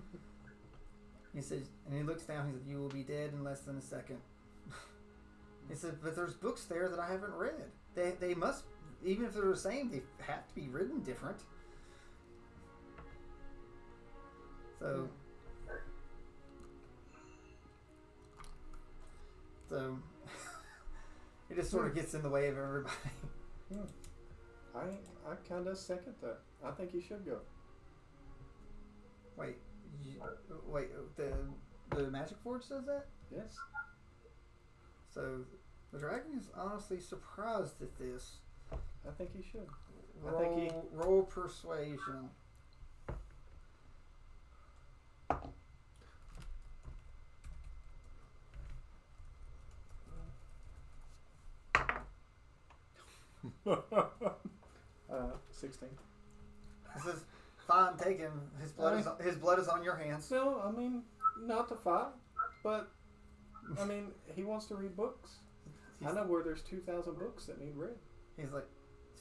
He says, and he looks down. He said, "You will be dead in less than a second." He said, "But there's books there that I haven't read. They must, even if they're the same, they have to be written different." So it just sort of gets in the way of everybody. I kind of second that. I think you should go. Wait, the Magic Forge does that? Yes. So the dragon is honestly surprised at this. I think you should. Roll persuasion. Uh, 16. This is fine taken. His blood is on your hands. No, I mean, not to fight, but, I mean, he wants to read books. I know where there's 2,000 books that need read. He's like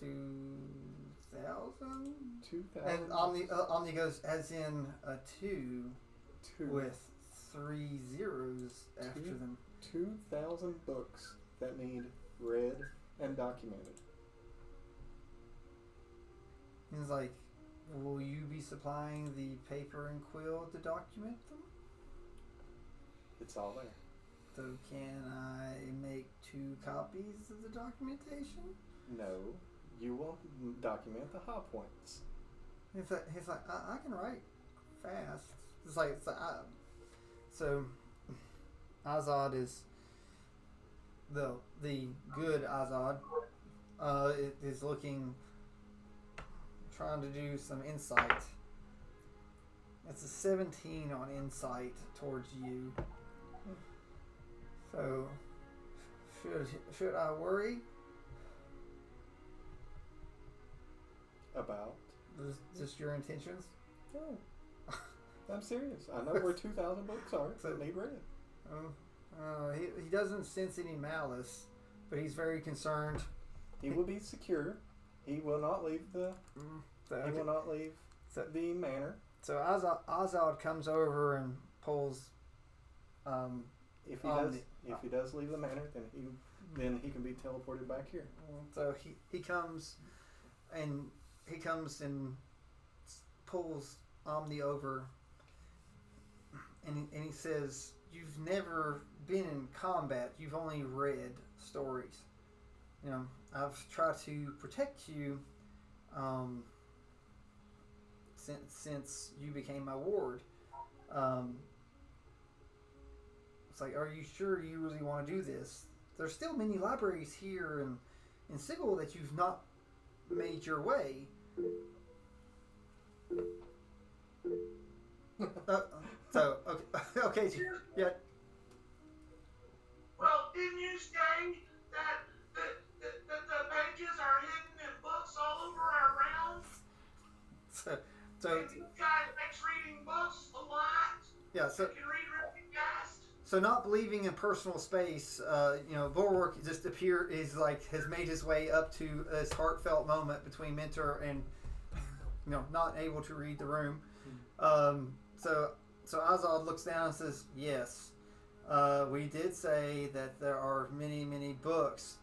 2,000. 2,000. And Omni goes as in a 2 with 3 zeros after them. 2,000 books that need read and documented. He's like, will you be supplying the paper and quill to document them? It's all there. So can I make 2 copies of the documentation? No, you will document the high points. He's like I can write fast. So Azad is the good Azad. Is looking, trying to do some insight. It's a 17 on insight towards you. So should I worry? About? Just your intentions? No. I'm serious. I know where 2,000 books are that need read. He doesn't sense any malice, but he's very concerned. He will be secure. He will not leave the. He will not leave the manor. So Azad comes over and pulls. If he does leave the manor, then he can be teleported back here. So he comes and pulls Omni over, and he says, "You've never been in combat. You've only read stories. You know, I've tried to protect you since you became my ward. It's like, are you sure you really want to do this? There's still many libraries here in Sigil that you've not made your way." So okay, yeah. Well, didn't you say that the pages are hidden in books all over our realm? So And you guys likes reading books a lot. yeah, so You can read really fast. So not believing in personal space, Bulwark just has made his way up to this heartfelt moment between Mentor and, not able to read the room. So Azad looks down and says, "Yes, we did say that there are many, many books,"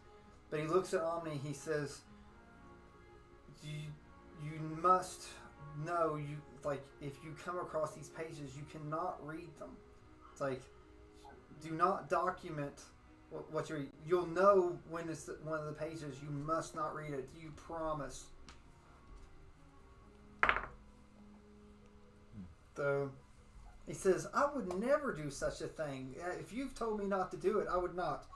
but he looks at Omni. He says, "You must know if you come across these pages, you cannot read them. It's like, do not document what you'll know when it's one of the pages. You must not read it. Do you promise?" So he says, "I would never do such a thing. If you've told me not to do it, I would not."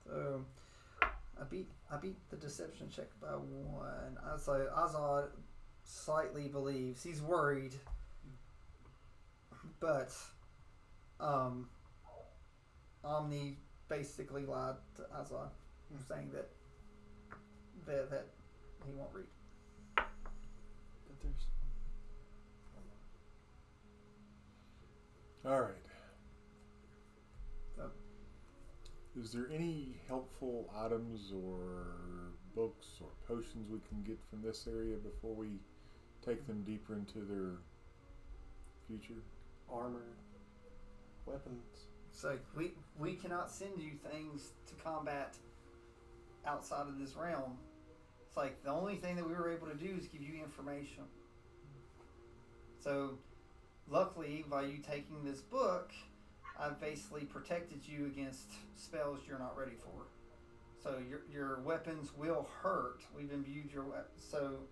So I beat the deception check by 1. So Azad slightly believes. He's worried, but Omni basically lied to Azad, saying that he won't read. But there's. All right. So, is there any helpful items or books or potions we can get from this area before we take them deeper into their future? Armor, weapons. So we cannot send you things to combat outside of this realm. It's like the only thing that we were able to do is give you information. So luckily, by you taking this book, I've basically protected you against spells you're not ready for. So your weapons will hurt. We've imbued your weapon. So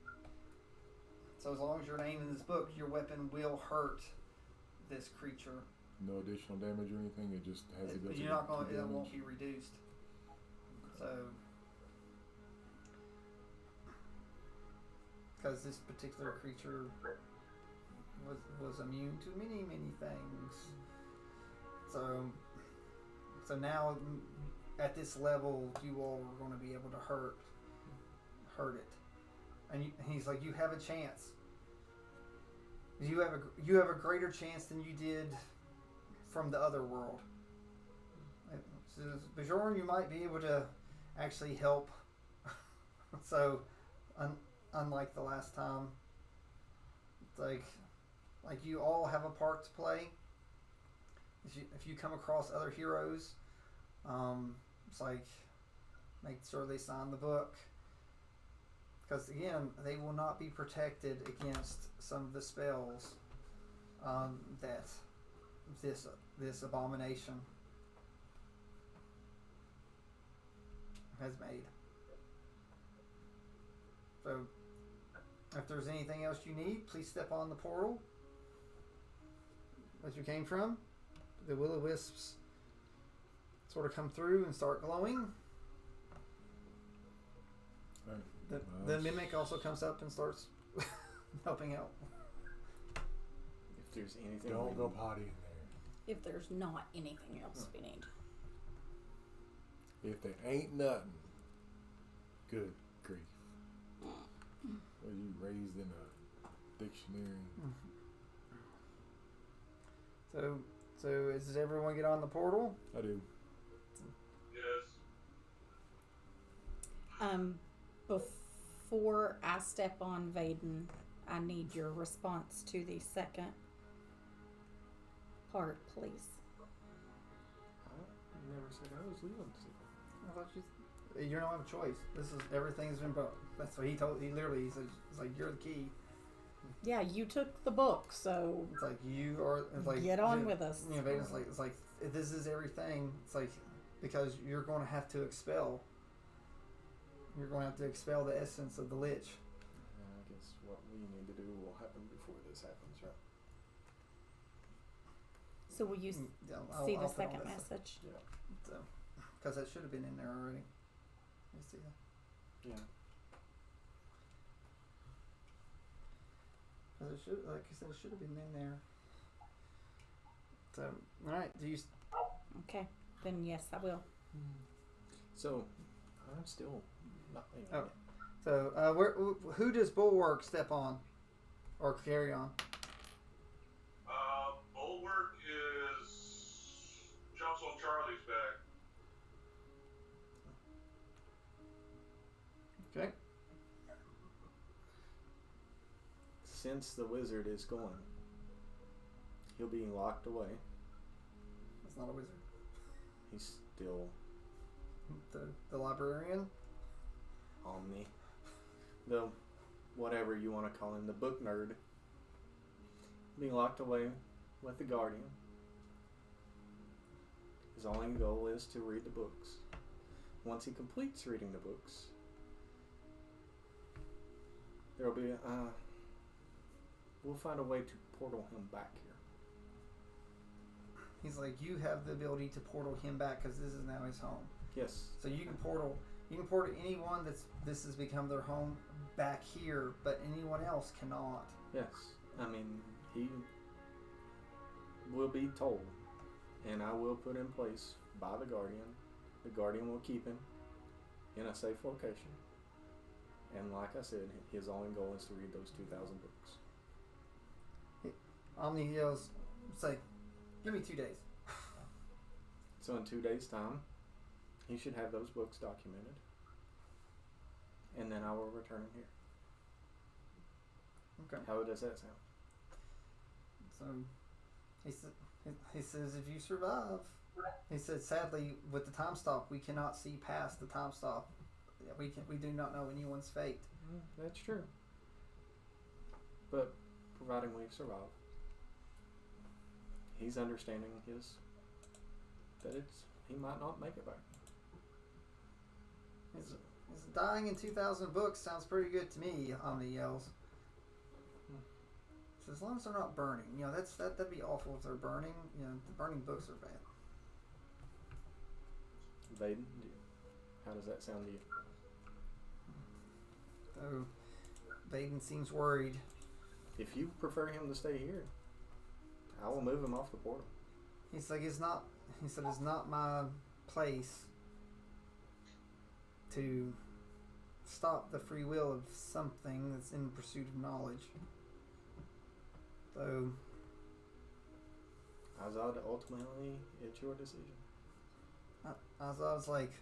as long as your name in this book, your weapon will hurt this creature. No additional damage or anything. It just has the ability. You're not going. to It damage. won't be reduced. So, because this particular creature was immune to many things. So now at this level, you all are going to be able to hurt it, and he's like, you have a chance. You have a greater chance than you did from the other world. Bajorn, you might be able to actually help. So, unlike the last time, it's like you all have a part to play. if you come across other heroes, it's like make sure they sign the book, because again, they will not be protected against some of the spells that this abomination has made. So, if there's anything else you need, please step on the portal that you came from. The will-o-wisps sort of come through and start glowing. Right. The mimic also comes up and starts helping out. If there's anything, Don't go potty in there. If there's not anything else we need. If they ain't nothing, good grief. Were you raised in a dictionary? So does everyone get on the portal? I do. Yes. Before I step on Vaden, I need your response to the second part, please. I never said I was leaving. I thought you don't have a choice. This is everything's been broke. That's what he told. He literally said, "It's like you're the key." Yeah, you took the book, so It's like you are. It's like get on with us. You know, it's like this is everything. It's like because you're going to have to expel. You're going to have to expel the essence of the lich. I guess what we need to do will happen before this happens, right? So will you I'll see the put all second that stuff. message? Yeah. So, because that should have been in there already. You see that? Yeah. Because it should, like you said, it should have been in there. So, all right. Do you? Okay, then yes, I will. So, I'm still not. Oh. So, who does Bulwark step on, or carry on? Bulwark jumps on Charlie's back. Okay. Since the wizard is gone, he'll be locked away. That's not a wizard. He's still The librarian. Omni. The whatever you want to call him, the book nerd. Being locked away with the Guardian. His only goal is to read the books. Once he completes reading the books, there will be we'll find a way to portal him back here. He's like, you have the ability to portal him back because this is now his home. Yes. So you can portal anyone this has become their home back here, but anyone else cannot. Yes. I mean, he will be told, and I will put in place by the Guardian. The Guardian will keep him in a safe location. And like I said, his only goal is to read those 2,000 books. Omni yells, it's like, give me 2 days. So in 2 days' time, he should have those books documented. And then I will return him here. Okay. How does that sound? So he says, if you survive, he said, sadly, with the time stop, we cannot see past the time stop. We do not know anyone's fate. That's true. But providing we survive, he's understanding he might not make it back. His dying in 2,000 books sounds pretty good to me, Omni yells. So as long as they're not burning, that'd be awful if they're burning. The burning books are bad. Vaden, how does that sound to you? So Vaden seems worried. If you prefer him to stay here, I will move him off the portal. He's like, it's not my place to stop the free will of something that's in pursuit of knowledge. So Azad, ultimately, it's your decision. Azad's like,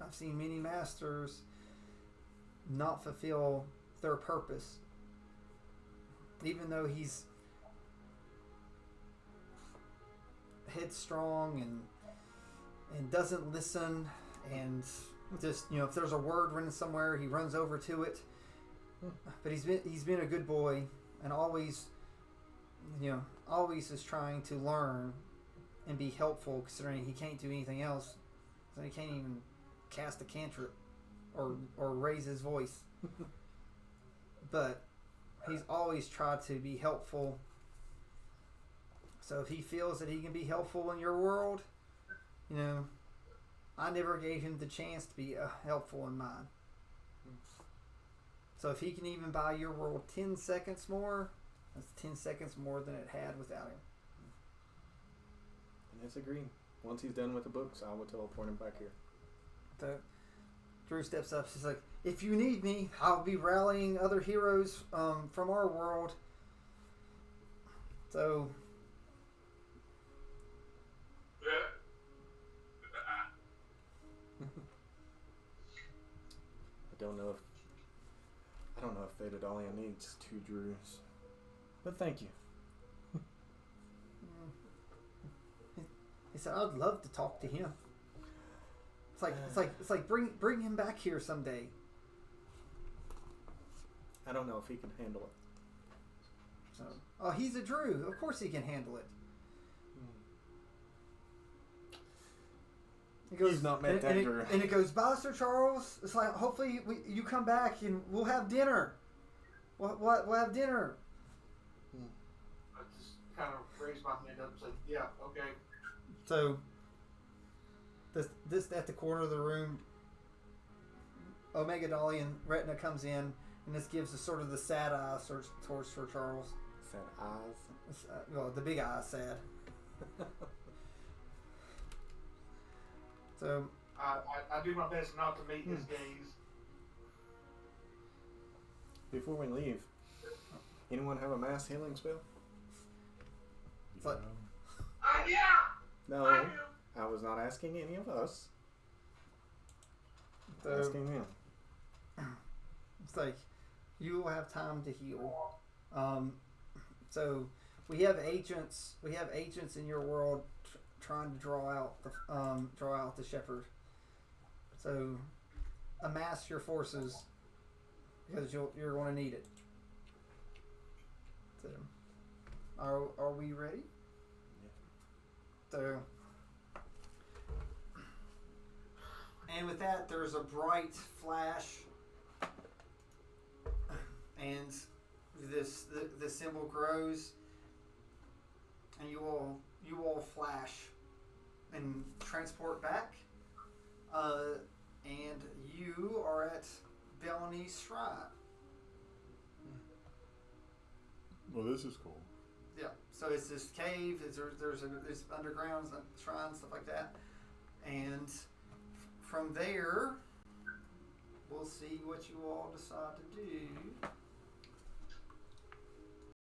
I've seen many masters not fulfill their purpose. Even though headstrong and doesn't listen, and just if there's a word written somewhere, he runs over to it. But he's been a good boy, and always is trying to learn and be helpful, considering he can't do anything else. So he can't even cast a cantrip or raise his voice. But he's always tried to be helpful. So if he feels that he can be helpful in your world, I never gave him the chance to be helpful in mine. So if he can even buy your world 10 seconds more, that's 10 seconds more than it had without him. And it's agreed. Once he's done with the books, I will teleport him back here. So Drew steps up. She's like, if you need me, I'll be rallying other heroes from our world. So I don't know if Thetadolyon needs 2 Drews. But thank you. he said, I'd love to talk to him. It's like bring him back here someday. I don't know if he can handle it. So, he's a Drew. Of course he can handle it. He's not met that Drew. And it goes, bye, Sir Charles. It's like, hopefully you come back and we'll have dinner. We'll have dinner. I just kind of raised my hand up and said, yeah, okay. So, this at the corner of the room, Omega Dalian Retina comes in, and this gives us sort of the sad eyes towards Sir Charles. Sad eyes? Well, the big eye sad. So I do my best not to meet his gaze. Before we leave, anyone have a mass healing spell? it's like, Yeah. No, I do. I was not asking any of us. so Asking him. it's like you will have time to heal. So we have agents in your world trying to draw out the shepherd. So amass your forces, because you're going to need it. So are we ready? Yeah. So, and with that, there's a bright flash, and the symbol grows, and you all flash and transport back, and you are at Belony's shrine. Well, this is cool. Yeah, so it's this cave. There's underground shrine, stuff like that, and from there, we'll see what you all decide to do.